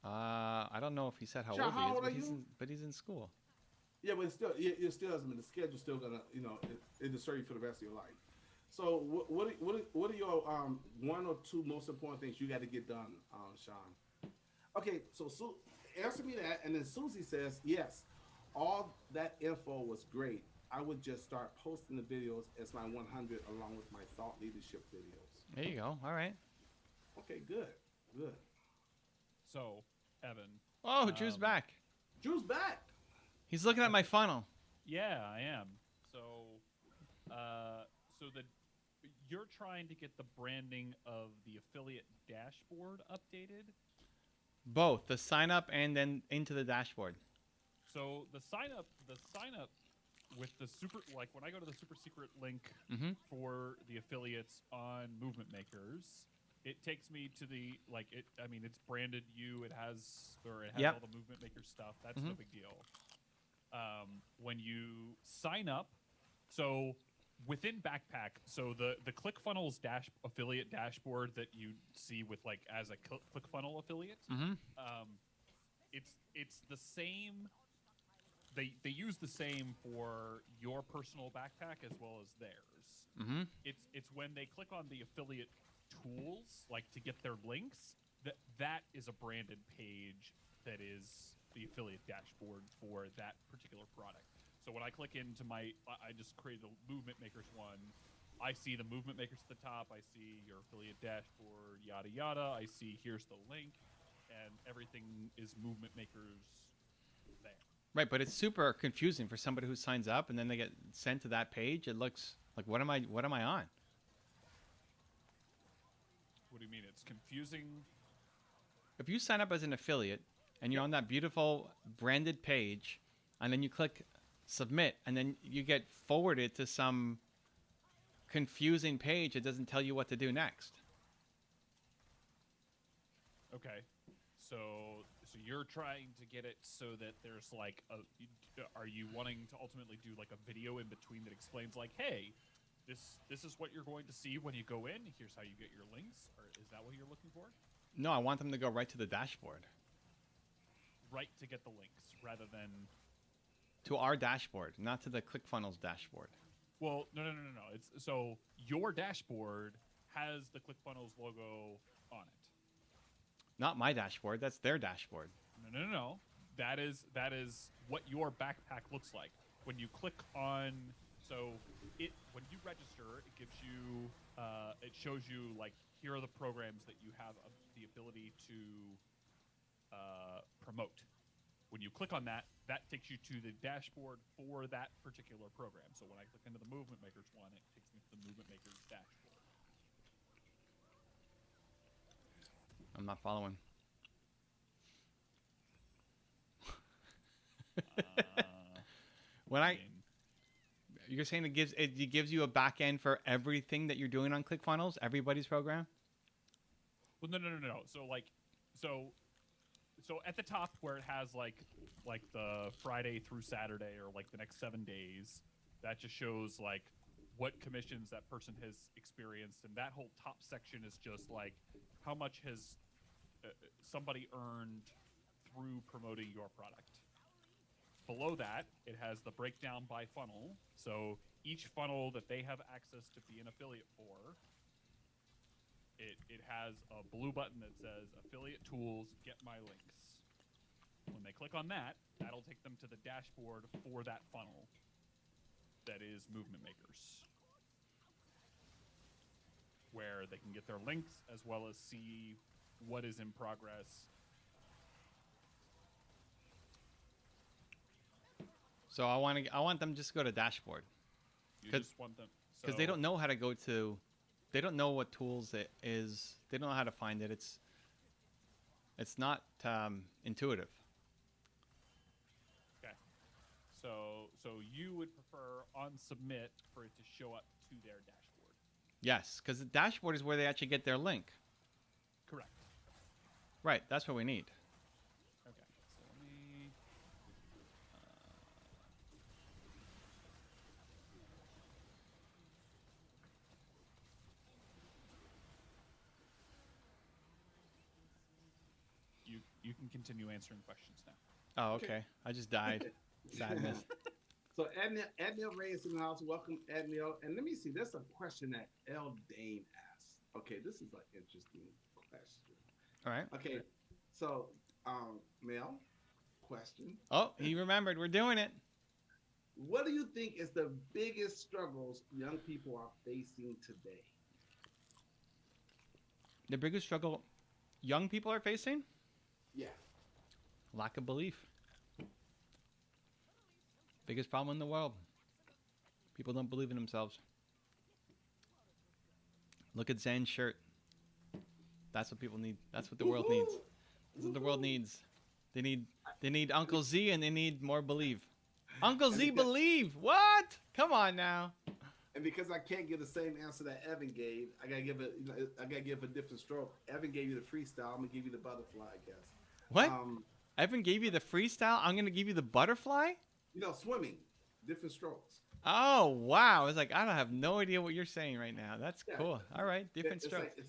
S1: I don't know if he said how
S3: Sean,
S1: old he
S3: how
S1: is,
S3: old
S1: but
S3: are you?
S1: he's in school.
S3: Yeah, but it still doesn't mean the schedule's still gonna it'll serve you for the rest of your life. So what are your one or two most important things you got to get done, Sean? Okay, so answer me that, and then Susie says yes. All that info was great. I would just start posting the videos as my 100 along with my thought leadership videos.
S1: There you go. All right.
S3: Okay, good.
S2: So, Evan.
S1: Oh, Drew's back.
S3: Drew's back.
S1: He's looking at my funnel.
S2: Yeah, I am. So, you're trying to get the branding of the affiliate dashboard updated.
S1: Both the sign up and then into the dashboard.
S2: So the sign up with the when I go to the super secret link
S1: Mhm.
S2: for the affiliates on Movement Makers, it takes me to the it's branded you. It has
S1: Yep.
S2: all the Movement Maker stuff. That's no
S1: Mhm.
S2: big deal. When you sign up, so within Backpack, so the ClickFunnels affiliate dashboard that you see with as a ClickFunnel affiliate,
S1: Mhm.
S2: it's the same. They use the same for your personal backpack as well as theirs.
S1: Mhm.
S2: It's when they click on the affiliate tools, to get their links, that is a branded page that is the affiliate dashboard for that particular product. So when I click into I just created a Movement Makers one. I see the Movement Makers at the top. I see your affiliate dashboard, yada yada. I see here's the link, and everything is Movement Makers there.
S1: Right, but it's super confusing for somebody who signs up and then they get sent to that page. It looks like what am I on?
S2: What do you mean? It's confusing.
S1: If you sign up as an affiliate and you're on that beautiful branded page and then you click submit and then you get forwarded to some confusing page that doesn't tell you what to do next.
S2: Okay, so you're trying to get it so that there's are you wanting to ultimately do a video in between that explains hey, this is what you're going to see when you go in. Here's how you get your links. Or is that what you're looking for?
S1: No, I want them to go right to the dashboard.
S2: Right to get the links rather than.
S1: To our dashboard, not to the ClickFunnels dashboard.
S2: Well, no. It's so your dashboard has the ClickFunnels logo on it.
S1: Not my dashboard, that's their dashboard.
S2: No. That is what your backpack looks like. When you click on, when you register, it gives you, it shows you here are the programs that you have the ability to promote. When you click on that, that takes you to the dashboard for that particular program. So when I click into the Movement Makers one, it takes me to the Movement Makers dashboard.
S1: I'm not following. When
S2: I
S1: I
S2: mean,
S1: You're saying it gives you a back end for everything that you're doing on ClickFunnels, everybody's program?
S2: well, no. So like, so so at the top where it has like the Friday through Saturday or like the next 7 days, that just shows like what commissions that person has experienced, and that whole top section is just like how much has somebody earned through promoting your product. Below that, it has the breakdown by funnel. So each funnel that they have access to be an affiliate for, it has a blue button that says affiliate tools, get my links. When they click on that, that'll take them to the dashboard for that funnel that is Movement Makers, where they can get their links as well as see what is in progress.
S1: So I want them just to go to dashboard
S2: You
S1: 'Cause-
S2: just want them
S1: because they don't know how to go to. They don't know what tools it is. They don't know how to find it. It's not intuitive.
S2: Okay. So you would prefer on submit for it to show up to their dashboard.
S1: Yes, because the dashboard is where they actually get their link.
S2: Correct.
S1: Right. That's what we need.
S2: Okay. So let me. You can continue answering questions now.
S1: Oh,
S3: Okay.
S1: okay. I just died. Sadness.
S3: So Adnil Reyes in the house. Welcome, Adnil. And let me see. There's a question that L. Dane asked. Okay, this is an interesting question.
S1: All right.
S3: Okay, so Mel, question.
S1: Oh, he remembered. We're doing it.
S3: What do you think is the biggest struggles young people are facing today?
S1: The biggest struggle young people are facing?
S3: Yeah.
S1: Lack of belief. Biggest problem in the world. People don't believe in themselves. Look at Zan's shirt. That's what people need. That's what the world needs. That's what the world needs. They need Uncle Z and they need more believe. Uncle Z believe. What? Come on now.
S3: And because I can't give the same answer that Evan gave, I gotta give it. I gotta give a different stroke. Evan gave you the freestyle. I'm gonna give you the butterfly, I guess.
S1: What? Evan gave you the freestyle. I'm gonna give you the butterfly.
S3: Swimming, different strokes.
S1: Oh wow! It's like I don't have no idea what you're saying right now. That's cool. All right, different
S3: It's
S1: strokes.
S3: like,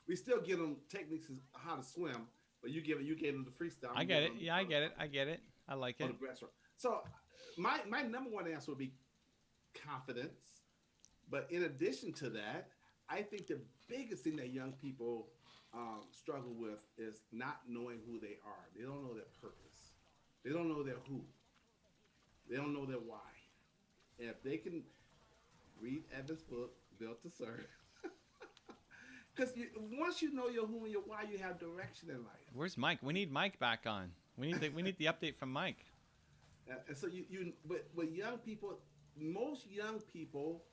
S3: we still give them techniques of how to swim, but you gave them the freestyle.
S1: I get it. Yeah, I get it. I get it. I like it.
S3: The breaststroke. So my number one answer would be confidence. But in addition to that, I think the biggest thing that young people struggle with is not knowing who they are. They don't know their purpose. They don't know their who. They don't know their why. And if they can read Evan's book, Built to Serve, because once you know your who and your why, you have direction in life.
S1: Where's Mike? We need Mike back on. We need the update from Mike.
S3: And so but young people, most young people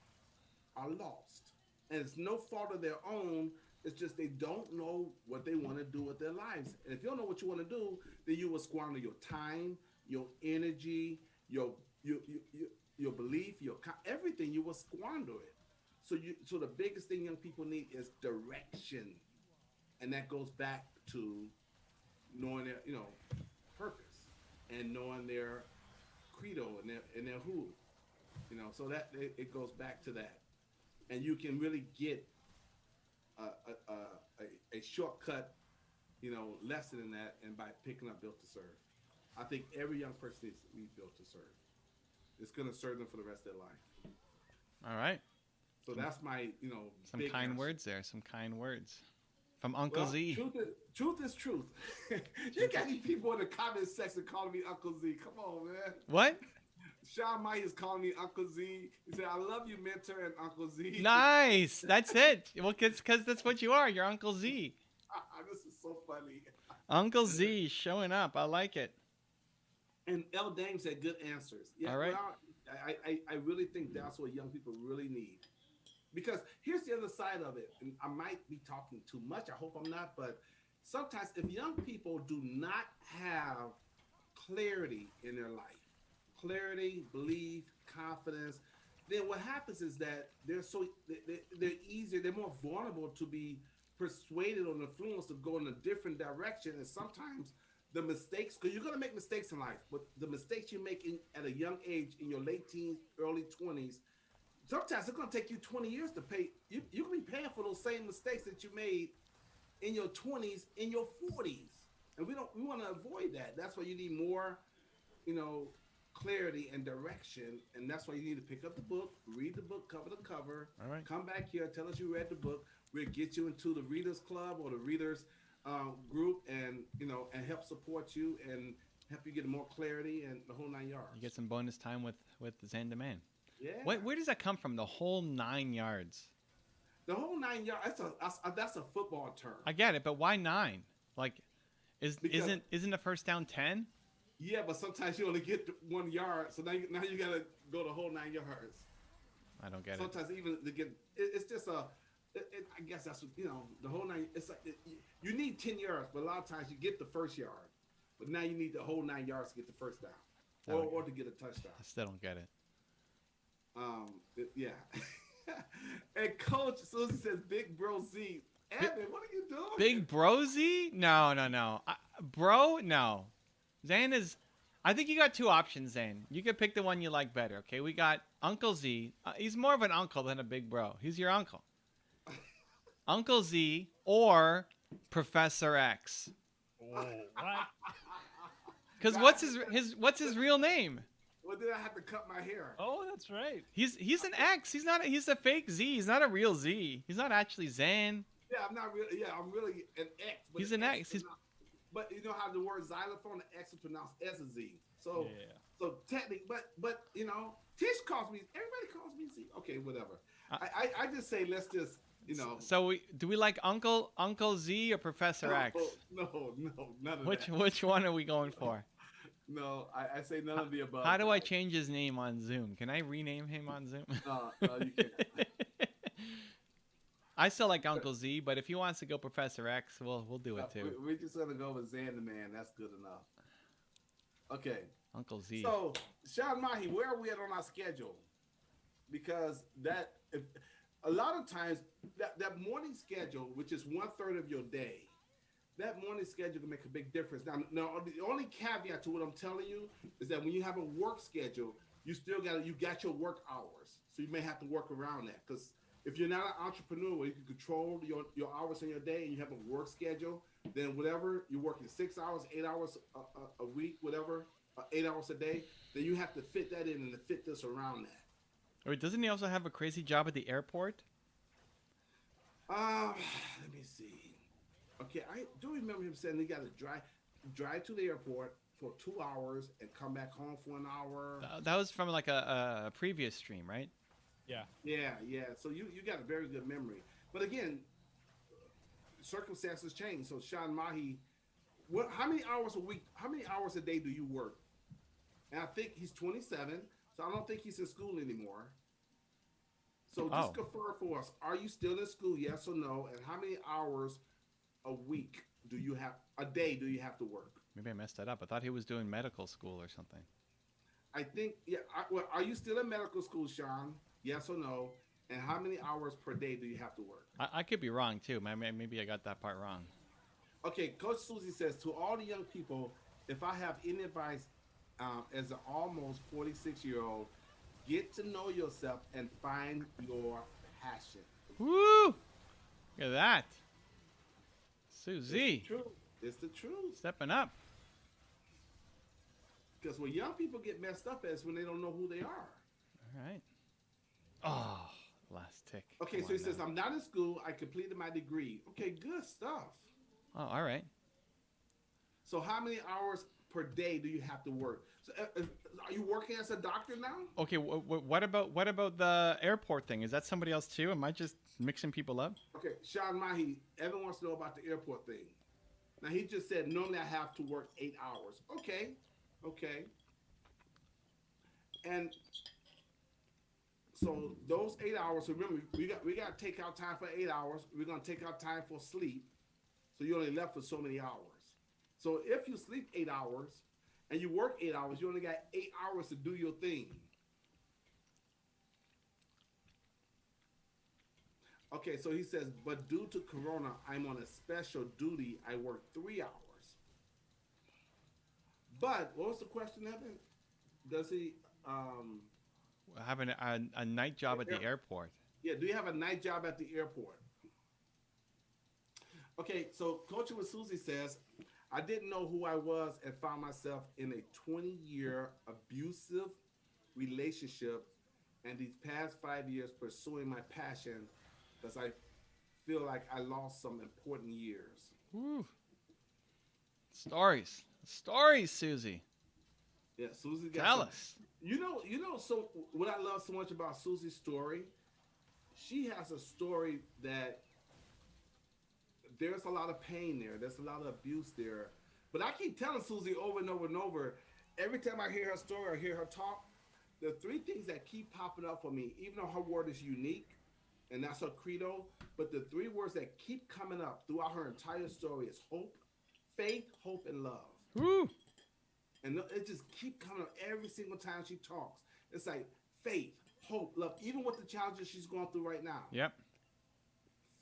S3: are lost, and it's no fault of their own. It's just they don't know what they want to do with their lives. And if you don't know what you want to do, then you will squander your time, your energy, your belief, everything. You will squander it. So the biggest thing young people need is direction, and that goes back to knowing their purpose and knowing their credo and their who. So that it goes back to that, and you can really get a shortcut, lesson in that, and by picking up Built to Serve. I think every young person needs to be Built to Serve. It's going to serve them for the rest of their life.
S1: All right.
S3: So that's my,
S1: Some
S3: big
S1: kind
S3: answer.
S1: words there. Some kind words from Uncle Z.
S3: Truth is truth. You got these people in the comment section calling me Uncle Z. Come on, man.
S1: What?
S3: Sean Myers calling me Uncle Z. He said, "I love you, mentor and Uncle Z."
S1: Nice. That's it. Well, because that's what you are. You're Uncle Z.
S3: This is so funny.
S1: Uncle Z showing up. I like it.
S3: And L. Dame said good answers. Yeah,
S1: All right.
S3: Well, I really think that's what young people really need. Because here's the other side of it. And I might be talking too much. I hope I'm not. But sometimes if young people do not have clarity in their life. Clarity, belief, confidence. Then what happens is that they're easier, they're more vulnerable to be persuaded or influenced to go in a different direction. And sometimes the mistakes, because you're going to make mistakes in life, but the mistakes you make at a young age in your late teens, early 20s, sometimes it's going to take you 20 years to pay. You can be paying for those same mistakes that you made in your 20s, in your 40s. And we want to avoid that. That's why you need more, you know, clarity and direction. And that's why you need to pick up the book, read the book cover to cover.
S1: All right.
S3: Come back here, tell us you read the book. We'll get you into the Readers Club or the Readers group, and and help support you and help you get more clarity and the whole 9 yards.
S1: You get some bonus time with Zan Demand.
S3: Yeah.
S1: Where does that come from? The whole 9 yards.
S3: The whole 9 yards. That's a football term.
S1: I get it, but why 9? Like, isn't the first down 10?
S3: Yeah, but sometimes you only get 1 yard, so now you gotta go the whole 9 yards.
S1: I don't get
S3: Sometimes even to get it's just I guess that's what, the whole 9. It's like you need 10 yards, but a lot of times you get the first yard, but now you need the whole 9 yards to get the first down, or to get a touchdown.
S1: I still don't get it.
S3: Yeah. And Coach Susie says, "Big Bro Z." Evan, what are you doing?
S1: Big Bro Z? No. Bro, no. Zan is. I think you got two options, Zan. You can pick the one you like better. Okay, we got Uncle Z. He's more of an uncle than a big bro. He's your uncle. Uncle Z or Professor X.
S2: Oh, what?
S1: Because what's his real name?
S3: Well, then I have to cut my hair.
S2: Oh, that's right.
S1: He's an X. He's a fake Z. He's not a real Z. He's not actually Zan.
S3: Yeah, I'm not really. Yeah, I'm really an X. But
S1: He's an X.
S3: But you know how the word xylophone, the X is pronounced as a Z. So so technically, but Tish calls me. Everybody calls me Z. Okay, whatever. I just say let's just.
S1: So do we like Uncle Z or Professor X?
S3: No, none of that.
S1: Which one are we going for?
S3: No, I say none of the above.
S1: How do I change his name on Zoom? Can I rename him on Zoom?
S3: No, you can't.
S1: I still like Uncle Z, but if he wants to go Professor X, we'll do it too.
S3: We're just gonna go with Zan the Man. That's good enough. Okay.
S1: Uncle Z.
S3: So, Sean Mahi, where are we at on our schedule? Because a lot of times that morning schedule, which is 1/3 of your day, that morning schedule can make a big difference. Now, the only caveat to what I'm telling you is that when you have a work schedule, you got your work hours, so you may have to work around that. Because if you're not an entrepreneur where you can control your hours in your day and you have a work schedule, then whatever you're working 6 hours, 8 hours a week, whatever, 8 hours a day, then you have to fit that in and to fit this around that.
S1: Wait, doesn't he also have a crazy job at the airport?
S3: Let me see. Okay, I do remember him saying he got to drive to the airport for 2 hours and come back home for an hour.
S1: That was from like a previous stream, right?
S2: Yeah.
S3: Yeah. So you got a very good memory. But again, circumstances change. So Sean Mahi, how many hours a week, how many hours a day do you work? And I think he's 27, so I don't think he's in school anymore. So just confirm for us, are you still in school, yes or no? And how many hours a day do you have to work?
S1: Maybe I messed that up. I thought he was doing medical school or something.
S3: I think, are you still in medical school, Sean? Yes or no? And how many hours per day do you have to work?
S1: I could be wrong, too. Maybe I got that part wrong.
S3: Okay, Coach Susie says, to all the young people, if I have any advice as an almost 46-year-old, get to know yourself and find your passion.
S1: Woo! Look at that. Susie.
S3: It's the truth.
S1: Stepping up.
S3: Because when young people get messed up is when they don't know who they are.
S1: All right. Oh, last tick.
S3: Okay, so he says, I'm not in school. I completed my degree. Okay, good stuff.
S1: Oh, all right.
S3: So how many hours per day do you have to work? So, are you working as a doctor now?
S1: Okay, what about the airport thing? Is that somebody else too? Am I just mixing people up?
S3: Okay, Sean Mahi, Evan wants to know about the airport thing. Now, he just said, normally I have to work 8 hours. Okay. And so those 8 hours, remember, we got to take out time for 8 hours. We're going to take out time for sleep. So you're only left with so many hours. So if you sleep 8 hours and you work 8 hours, you only got 8 hours to do your thing. Okay, so he says, but due to Corona, I'm on a special duty. I work 3 hours. But what was the question, Evan? Does he?
S1: Having a night job at the airport.
S3: Yeah. Do you have a night job at the airport? Okay. So Coaching with Susie says, I didn't know who I was and found myself in a 20-year abusive relationship, and these past 5 years pursuing my passion, because I feel like I lost some important years.
S1: Woo. Stories, Susie.
S3: Yeah, Susie got
S1: Tell
S3: some,
S1: us.
S3: So what I love so much about Susie's story, she has a story that there's a lot of pain there. There's a lot of abuse there. But I keep telling Susie over and over and over, every time I hear her story or hear her talk, the three things that keep popping up for me, even though her word is unique, and that's her credo, but the three words that keep coming up throughout her entire story is hope, faith, hope, and love.
S1: Woo.
S3: And it just keep coming up every single time she talks. It's like faith, hope, love, even with the challenges she's going through right now.
S1: Yep.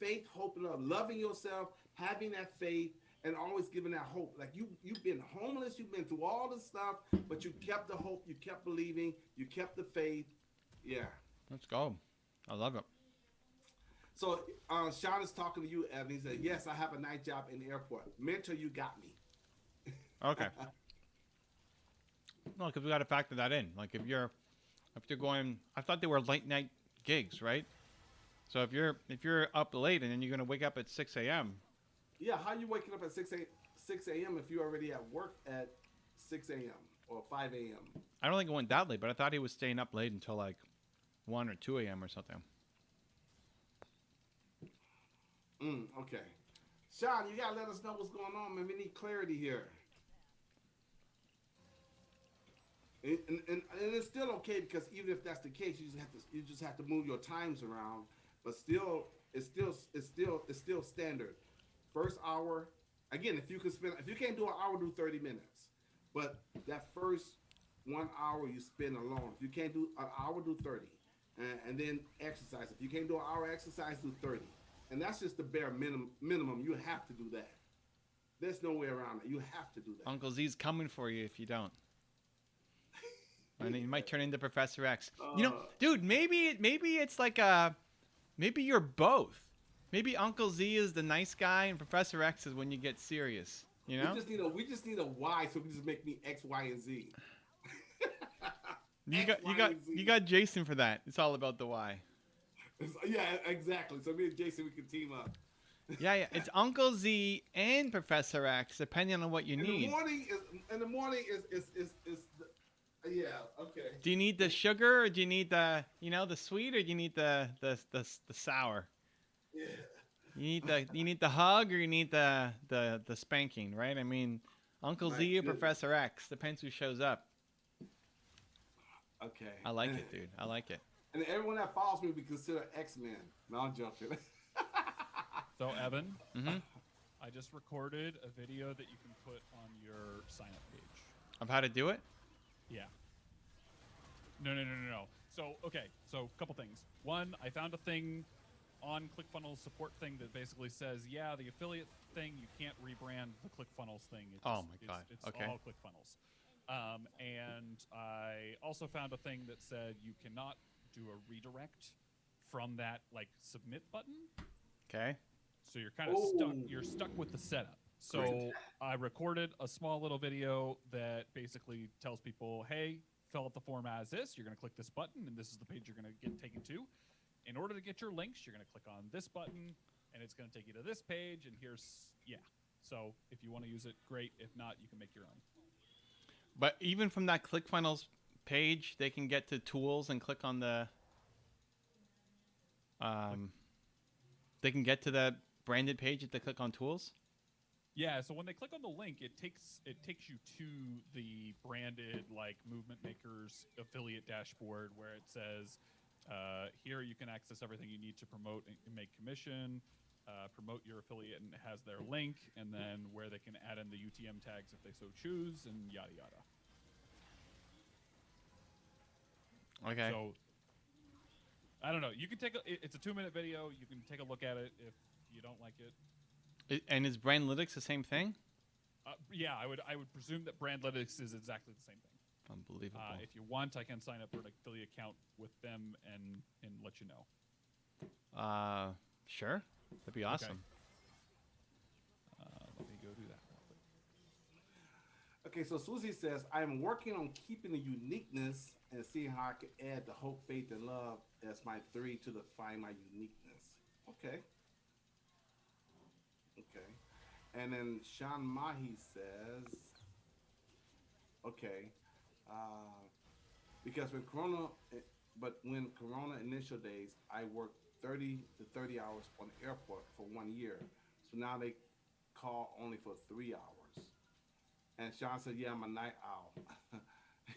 S3: Faith, hope, and love. Loving yourself, having that faith, and always giving that hope. Like you've been homeless, you've been through all this stuff, but you kept the hope, you kept believing, you kept the faith. Yeah.
S1: Let's go. I love it.
S3: So Sean is talking to you, Evan. He said, yes, I have a night job in the airport. Mentor, you got me.
S1: Okay. No, because we got to factor that in. Like if you're going, I thought they were late night gigs, right? So if you're up late and then you're gonna wake up at 6 a.m.
S3: Yeah, how you waking up at 6 a.m. if you're already at work at 6 a.m. or 5 a.m.?
S1: I don't think it went that late, but I thought he was staying up late until like 1 or 2 a.m. or something.
S3: Okay. Sean, you gotta let us know what's going on, man. We need clarity here. And it's still okay, because even if that's the case, you just have to move your times around. But still, it's still standard. First hour, again, if you can't do an hour, do 30 minutes. But that first 1 hour you spend alone. If you can't do an hour, do 30, and then exercise. If you can't do an hour exercise, do 30. And that's just the bare minimum. You have to do that. There's no way around it. You have to do that.
S1: Uncle Z's coming for you if you don't. And then you might turn into Professor X. Dude, maybe it's like maybe you're both. Maybe Uncle Z is the nice guy and Professor X is when you get serious. You know?
S3: We just need a Y, so we just make me X, Y, and Z.
S1: You got Jason for that. It's all about the Y.
S3: Yeah, exactly. So me and Jason, we can team up.
S1: Yeah. It's Uncle Z and Professor X, depending on what you need.
S3: In the morning is yeah, okay.
S1: Do you need the sugar, or do you need the sweet, or do you need the sour?
S3: Yeah.
S1: You need the hug, or you need the spanking, right? I mean, Uncle Z or Professor X, depends who shows up.
S3: Okay.
S1: I like it, dude. I like it.
S3: And everyone that follows me will be considered X-Men. No, I'm joking.
S2: So Evan,
S1: Mm-hmm.
S2: I just recorded a video that you can put on your sign-up page.
S1: Of how to do it?
S2: Yeah. No. So, okay. So, a couple things. One, I found a thing on ClickFunnels support thing that basically says, yeah, the affiliate thing, you can't rebrand the ClickFunnels thing. It's
S1: Oh my God.
S2: It's
S1: Okay.
S2: all ClickFunnels. And I also found a thing that said you cannot do a redirect from that like submit button.
S1: Okay.
S2: So you're kind of stuck. You're stuck with the setup. So I recorded a small little video that basically tells people, hey, fill out the form as this. You're going to click this button, and this is the page you're going to get taken to. In order to get your links, you're going to click on this button, and it's going to take you to this page. And so if you want to use it, great. If not, you can make your own.
S1: But even from that ClickFunnels page, they can get to tools and click on the. They can get to the branded page if they click on tools.
S2: Yeah, so when they click on the link, it takes you to the branded like Movement Makers affiliate dashboard where it says, here you can access everything you need to promote and make commission. promote your affiliate, and it has their link, and then where they can add in the UTM tags if they so choose, and yada yada.
S1: Okay.
S2: So I don't know. You can take it's a 2-minute video. You can take a look at it if you don't like it.
S1: And is Brandlytics the same thing?
S2: Yeah, I would presume that Brandlytics is exactly the same thing.
S1: Unbelievable.
S2: If you want, I can sign up for an affiliate account with them and let you know.
S1: Sure. That'd be awesome.
S2: Let me go do that.
S3: Okay, so Susie says, I'm working on keeping the uniqueness and seeing how I can add the hope, faith, and love as my 3 to define my uniqueness. Okay. Okay. And then Sean Mahi says, okay, because when Corona initial days, I worked 30 to 30 hours on the airport for 1 year. So now they call only for 3 hours. And Sean said, yeah, I'm a night owl.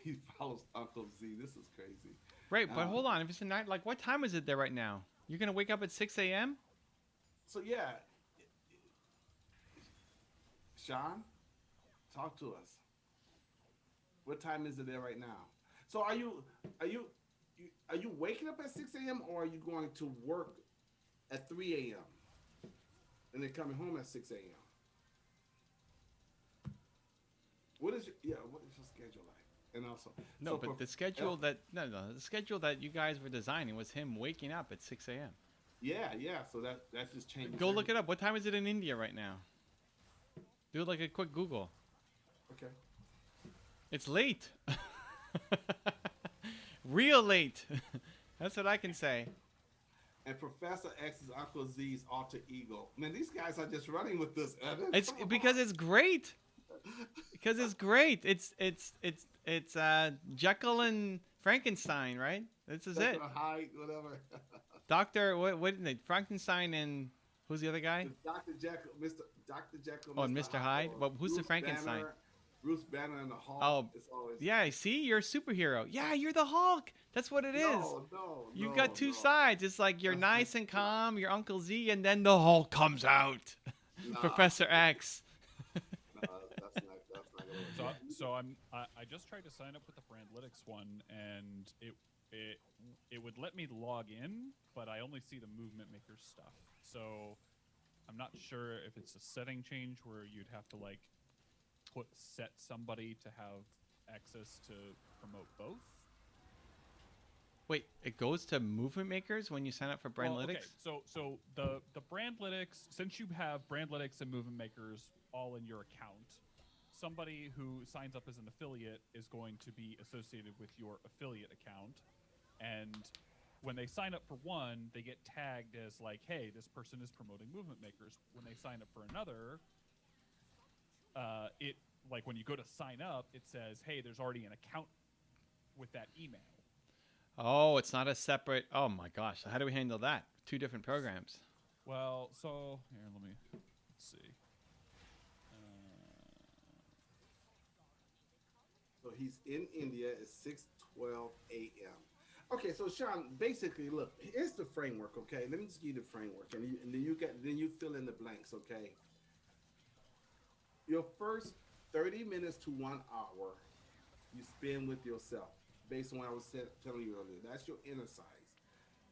S3: He follows Uncle Z. This is crazy.
S1: Right, but hold on. If it's a night, like, what time is it there right now? You're going to wake up at 6 a.m.?
S3: So, yeah. Sean, talk to us. What time is it there right now? So are you waking up at 6 a.m. or are you going to work at 3 a.m. and then coming home at 6 a.m.? What is your schedule like? And also,
S1: No,
S3: so
S1: but the schedule the schedule that you guys were designing was him waking up at 6 a.m.
S3: Yeah. So that just changed.
S1: Go look it up. What time is it in India right now? Do like a quick Google.
S3: Okay.
S1: It's late. Real late. That's what I can say.
S3: And Professor X is Uncle Z's alter ego. Man, these guys are just running with this.
S1: It's because it's great. Because it's great. It's Jekyll and Frankenstein, right? This is it.
S3: Hyde, whatever.
S1: Doctor, what is it? Frankenstein and who's the other guy?
S3: Dr. Jekyll, Dr. Jekyll.
S1: Oh, and Mr. Hyde. Well, who's the Frankenstein?
S3: Bruce Banner and the Hulk.
S1: Oh,
S3: it's always...
S1: yeah. See, you're a superhero. Yeah, you're the Hulk. That's what it is.
S3: No.
S1: You've got two sides. It's like you're nice and calm, you're Uncle Z, and then the Hulk comes out. Professor X.
S3: That's not gonna work.
S2: So I just tried to sign up with the Brandlytics one, and it would let me log in, but I only see the Movement Maker stuff. So I'm not sure if it's a setting change where you'd have to like set somebody to have access to promote both.
S1: Wait, it goes to Movement Makers when you sign up for Brandlytics?
S2: Well, okay. So the Brandlytics, since you have Brandlytics and Movement Makers all in your account, somebody who signs up as an affiliate is going to be associated with your affiliate account, and when they sign up for one, they get tagged as like, hey, this person is promoting Movement Makers. When they sign up for another, it like when you go to sign up, it says, hey, there's already an account with that email.
S1: Oh, it's not a separate. Oh my gosh, how do we handle that? Two different programs.
S2: Well, so here, let's see.
S3: So he's in India at 6:12 a.m. Okay, so Sean, basically, look, here's the framework. Okay, let me just give you the framework, and then you fill in the blanks. Okay. Your first 30 minutes to 1 hour, you spend with yourself, based on what I was telling you earlier. That's your inner size.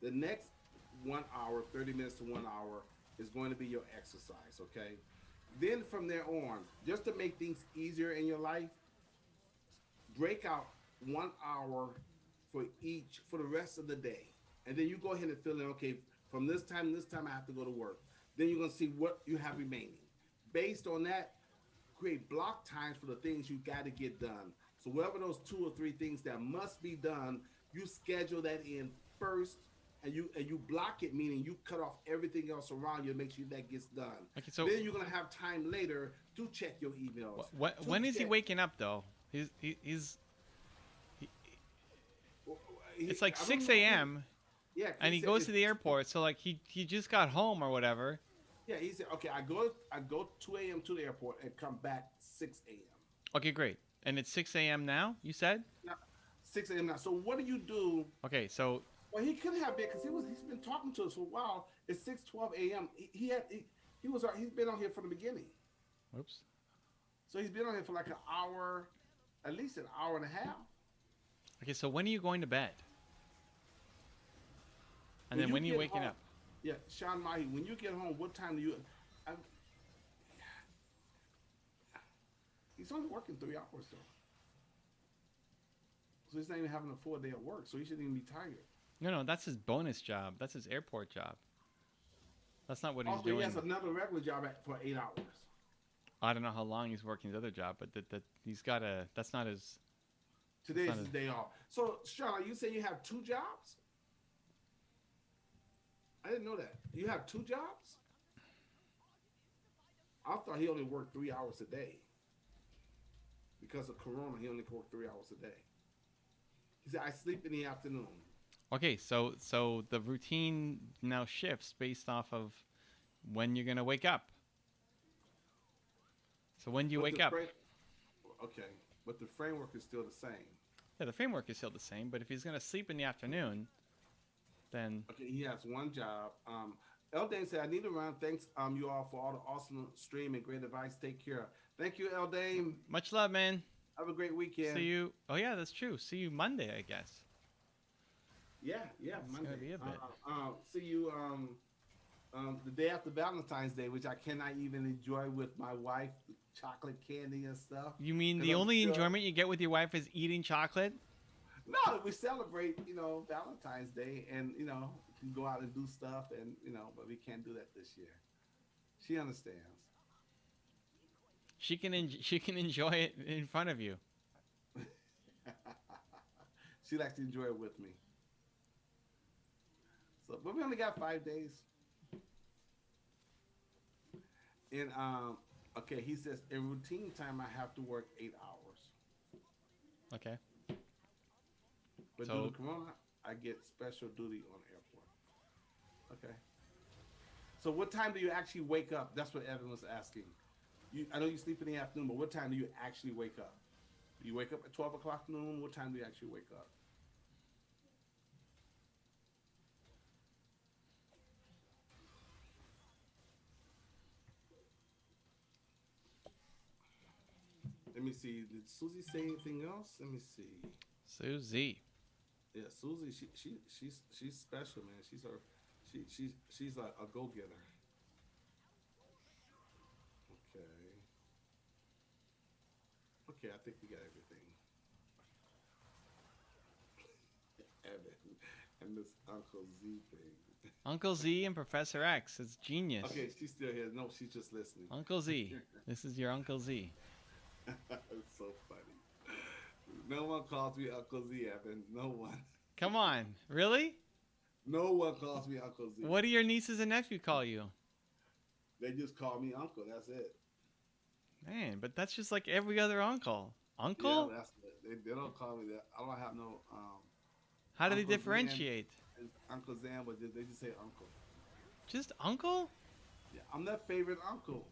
S3: The next 1 hour, 30 minutes to 1 hour, is going to be your exercise. Okay. Then from there on, just to make things easier in your life, break out 1 hour for the rest of the day. And then you go ahead and fill in, okay, from this time I have to go to work. Then you're going to see what you have remaining. Based on that, create block times for the things you got to get done. So whatever those 2 or 3 things that must be done, you schedule that in first, and you block it, meaning you cut off everything else around you and make sure that gets done. Okay, so then you're going to have time later to check your emails.
S1: When is he waking up, though? It's like 6 a.m.
S3: Yeah,
S1: and he goes to the airport, so like he just got home or whatever.
S3: Yeah, he said, okay, I go 2 a.m. to the airport and come back 6 a.m.
S1: Okay, great. And it's 6 a.m. now, you said?
S3: Yeah, 6 a.m. now. So what do you do?
S1: Okay, so
S3: Well, he could have been because he's been talking to us for a while. It's 6:12 a.m. He's been on here from the beginning.
S1: Whoops.
S3: So he's been on here for like an hour, at least an hour and a half.
S1: Okay, so when are you going to bed? And then when are you
S3: get
S1: waking
S3: home-
S1: up?
S3: Yeah, Sean Mahi, when you get home, what time do you? I, he's only working 3 hours though, so he's not even having a full day of work. So he shouldn't even be tired.
S1: No, that's his bonus job. That's his airport job. That's not what he's
S3: Also,
S1: doing.
S3: he has another regular job for 8 hours.
S1: I don't know how long he's working his other job, but that he's got a. That's not his.
S3: Today's
S1: not
S3: his
S1: a-
S3: day off. So Sean, you say you have 2 jobs? I didn't know that. You have 2 jobs? I thought he only worked 3 hours a day. Because of Corona, he only worked 3 hours a day. He said, I sleep in the afternoon.
S1: Okay, so the routine now shifts based off of when you're gonna wake up. So when do you
S3: But
S1: wake
S3: the
S1: up?
S3: Okay, but the framework is still the same.
S1: Yeah, the framework is still the same, but if he's gonna sleep in the afternoon, then
S3: Okay, he has 1 job. Eldane said, I need to run. Thanks you all for all the awesome stream and great advice. Take care. Thank you, Eldane.
S1: much love, man.
S3: Have a great weekend.
S1: See you. Oh yeah, that's true. See you Monday, I guess.
S3: Yeah,
S1: It's
S3: Monday.
S1: gonna be a bit.
S3: See you the day after Valentine's Day, which I cannot even enjoy with my wife, the chocolate candy and stuff.
S1: You mean
S3: 'Cause
S1: the
S3: I'm
S1: only
S3: still-
S1: enjoyment you get with your wife is eating chocolate?
S3: No, we celebrate, Valentine's Day, and we can go out and do stuff, and but we can't do that this year. She understands.
S1: She can enjoy it in front of you.
S3: She likes to enjoy it with me. So, but we only got 5 days. And okay, he says in routine time I have to work 8 hours.
S1: Okay.
S3: But
S1: So-
S3: due to Corona, I get special duty on airport. Okay. So what time do you actually wake up? That's what Evan was asking. I know you sleep in the afternoon, but what time do you actually wake up? Do you wake up at 12 o'clock noon? What time do you actually wake up? Let me see. Did Susie say anything else? Let me see.
S1: Susie.
S3: Yeah, Susie, she's special, man. She's a go getter. Okay, I think we got everything. Evan and this Uncle Z thing.
S1: Uncle Z and Professor X. It's genius.
S3: Okay, she's still here. No, she's just listening.
S1: Uncle Z. This is your Uncle Z.
S3: It's so funny. No one calls me Uncle Z, Evan. No one.
S1: Come on. Really?
S3: No one calls me Uncle Z.
S1: What do your nieces and nephew call you?
S3: They just call me Uncle. That's it.
S1: Man, but that's just like every other uncle. Uncle?
S3: Yeah, that's it. They don't call me that. I don't have no
S1: How do they
S3: Uncle Z and-
S1: differentiate?
S3: Uncle Zan, but they just say Uncle.
S1: Just uncle?
S3: Yeah, I'm their favorite uncle.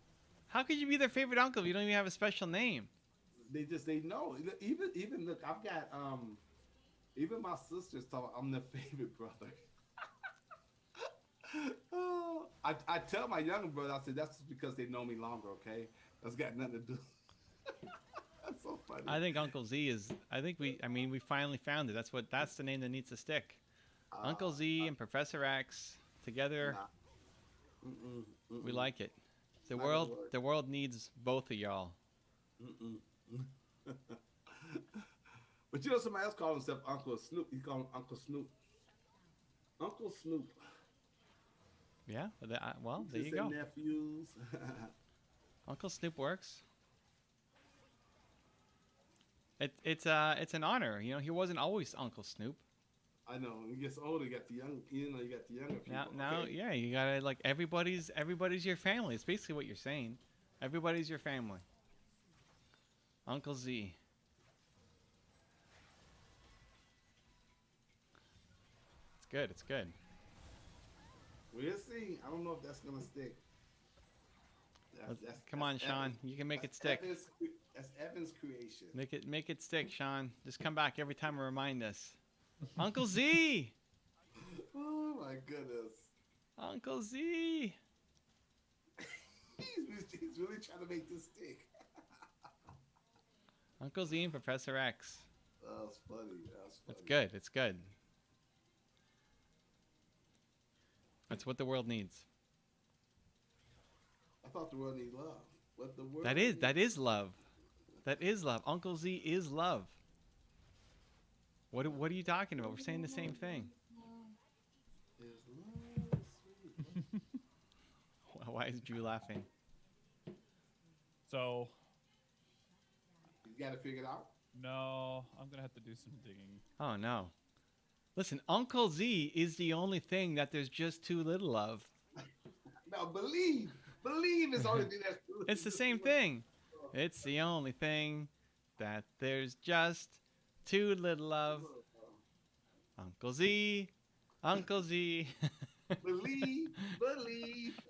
S1: How could you be their favorite uncle if you don't even have a special name?
S3: They know. Even look, I've got even my sisters talk. I'm their favorite brother. Oh, I tell my younger brother, I said that's just because they know me longer. Okay, that's got nothing to do. That's so funny.
S1: I think Uncle Z is. We finally found it. That's the name that needs to stick. Uncle Z and Professor X together.
S3: Nah. Mm-mm.
S1: We like it. The
S3: Not gonna
S1: world.
S3: work.
S1: The world needs both of y'all.
S3: Mm-mm. But somebody else called himself Uncle Snoop. He called him Uncle Snoop. Uncle Snoop.
S1: Yeah. Well, there you
S3: Just say
S1: go.
S3: Nephews.
S1: Uncle Snoop works. It's an honor. He wasn't always Uncle Snoop.
S3: I know. When he gets older, you got the young. You got the younger people.
S1: Now,
S3: Okay.
S1: yeah, you gotta like everybody's your family. It's basically what you're saying. Everybody's your family. Uncle Z. It's good. It's good.
S3: We'll see. I don't know if that's gonna stick.
S1: Come on, Sean. You can make it stick.
S3: That's Evan's creation.
S1: Make it stick, Sean. Just come back every time and remind us. Uncle Z.
S3: Oh my goodness.
S1: Uncle Z.
S3: He's really trying to make this stick.
S1: Uncle Z and Professor X.
S3: That was funny. That was funny.
S1: It's good. It's good. That's what the world needs.
S3: I thought the world needed love. What the world
S1: That is love. That is love. Uncle Z is love. What are you talking about? We're saying the same thing.
S3: Is love sweet.
S1: Why is Drew laughing?
S2: So
S3: You got to figure it out.
S2: no, I'm gonna have to do some digging.
S1: Oh no. Listen, Uncle Z is the only thing that there's just too little of.
S3: Now believe is the only thing that's.
S1: It's the same thing. It's the only thing that there's just too little of. Uncle Z, Uncle Z.
S3: Believe.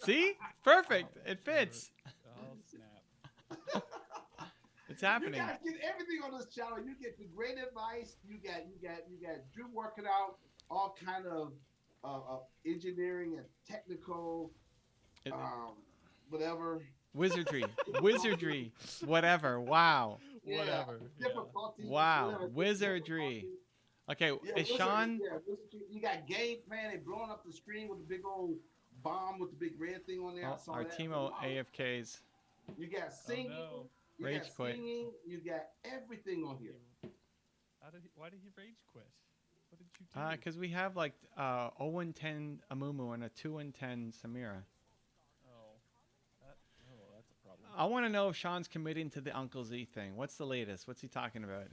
S1: See? Perfect. It fits.
S2: Oh snap!
S1: It's happening.
S3: You guys get everything on this channel. You get the great advice. You got Drew working out all kind of engineering and technical,
S1: It-
S3: whatever.
S1: Wizardry. Whatever. Wow.
S3: Yeah,
S2: Whatever. Yeah.
S3: difficulties,
S1: Wow.
S3: whatever,
S1: Wizardry. Okay,
S3: Yeah,
S1: is Sean?
S3: wizardry. You got game plan. They blowing up the screen with a big old bomb with the big red thing on there. I
S1: Oh,
S3: saw
S1: our
S3: that.
S1: Teemo
S3: Wow.
S1: AFKs.
S3: You got singing.
S2: no.
S3: You
S1: Rage
S3: got
S1: quit.
S3: singing. You got everything on here.
S2: Why did he rage quit? What did you do?
S1: Because we have like 0-10 Amumu and a 2-10 Samira.
S2: That's a problem.
S1: I want to know if Sean's committing to the Uncle Z thing. What's the latest? What's he talking about?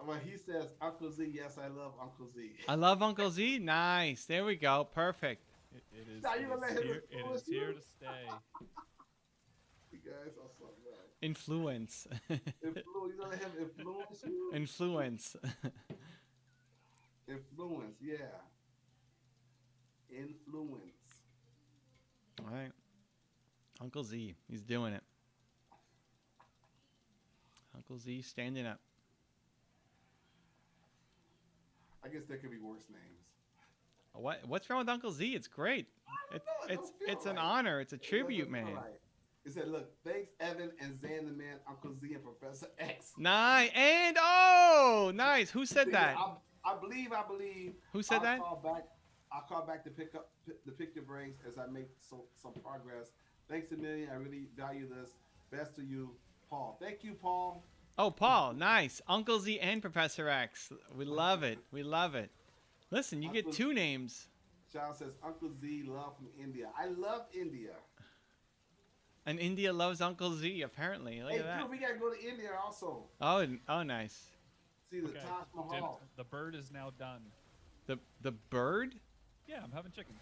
S3: Well, he says, Uncle Z, yes, I love Uncle Z.
S1: I love Uncle Z. Nice. There we go. Perfect.
S2: It is.
S3: Now you gonna let him
S2: It
S3: influence
S2: is here
S3: you?
S2: to stay.
S3: You guys are so right.
S1: Influence.
S3: You gonna let him influence you?
S1: Influence.
S3: Influence, yeah. Influence.
S1: All right. Uncle Z. He's doing it. Uncle Z standing up.
S3: I guess there could be worse names.
S1: What's wrong with Uncle Z? It's great. It's an honor. It's a tribute,
S3: It doesn't feel
S1: man.
S3: right. It said, look, thanks, Evan and Zan the Man, Uncle Z, and Professor X.
S1: Nice. And oh, nice. Who said
S3: See,
S1: that?
S3: I believe.
S1: Who said that?
S3: I'll call back to pick your brains as I make some progress. Thanks a million. I really value this. Best to you, Paul. Thank you, Paul.
S1: Oh, Paul. Nice. Uncle Z and Professor X. We love it. We love it. Listen, you get two names.
S3: Sean says, Uncle Z, love from India. I love India.
S1: And India loves Uncle Z, apparently. Look
S3: Hey,
S1: at that.
S3: Drew, we got to go to India also.
S1: Oh, nice.
S3: See the
S2: Okay.
S3: Taj
S2: Dinner-
S3: Mahal.
S2: the bird is now done.
S1: The bird?
S2: Yeah, I'm having chicken.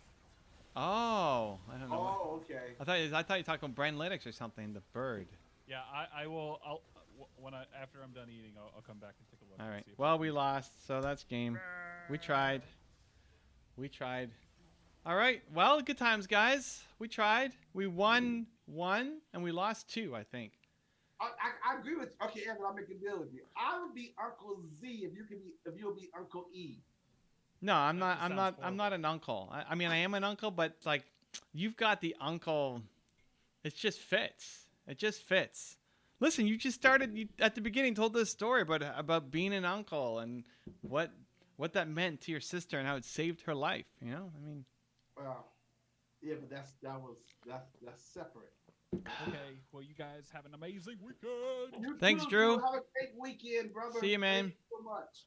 S1: Oh, I don't know.
S3: Oh, okay.
S1: I thought you were talking about Brandlytics or something. The bird.
S2: Yeah, I will. After I'm done eating, I'll come back and take a look.
S1: All
S2: and
S1: right.
S2: see if
S1: Well, we lost, so that's game. We tried. All right. Well, good times, guys. We tried. We won one, and we lost two, I think.
S3: I agree with you. Okay, Evan, I'll make a deal with you. I would be Uncle Z if you'll be Uncle E.
S1: No, I'm
S2: That
S1: not.
S2: just
S1: I'm
S2: sounds
S1: not. I'm not
S2: horrible.
S1: an uncle. I mean, I am an uncle, but like, you've got the uncle. It just fits. It just fits. Listen, you just started at the beginning. Told this story about being an uncle and what that meant to your sister and how it saved her life. You know, I mean.
S3: Well, yeah, but that's separate.
S2: Okay. Well, you guys have an amazing weekend.
S3: You
S1: Thanks,
S3: too,
S1: Drew.
S3: Have a great weekend, brother.
S1: See you, man.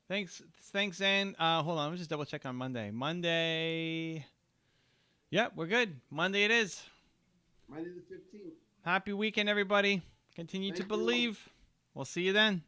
S3: Thank you so much.
S1: Thanks, Zan. Hold on, let me just double check on Monday. Monday. Yep, we're good. Monday it is.
S3: Monday the 15th.
S1: Happy weekend, everybody. Continue to
S3: Thank you.
S1: believe. We'll see you then.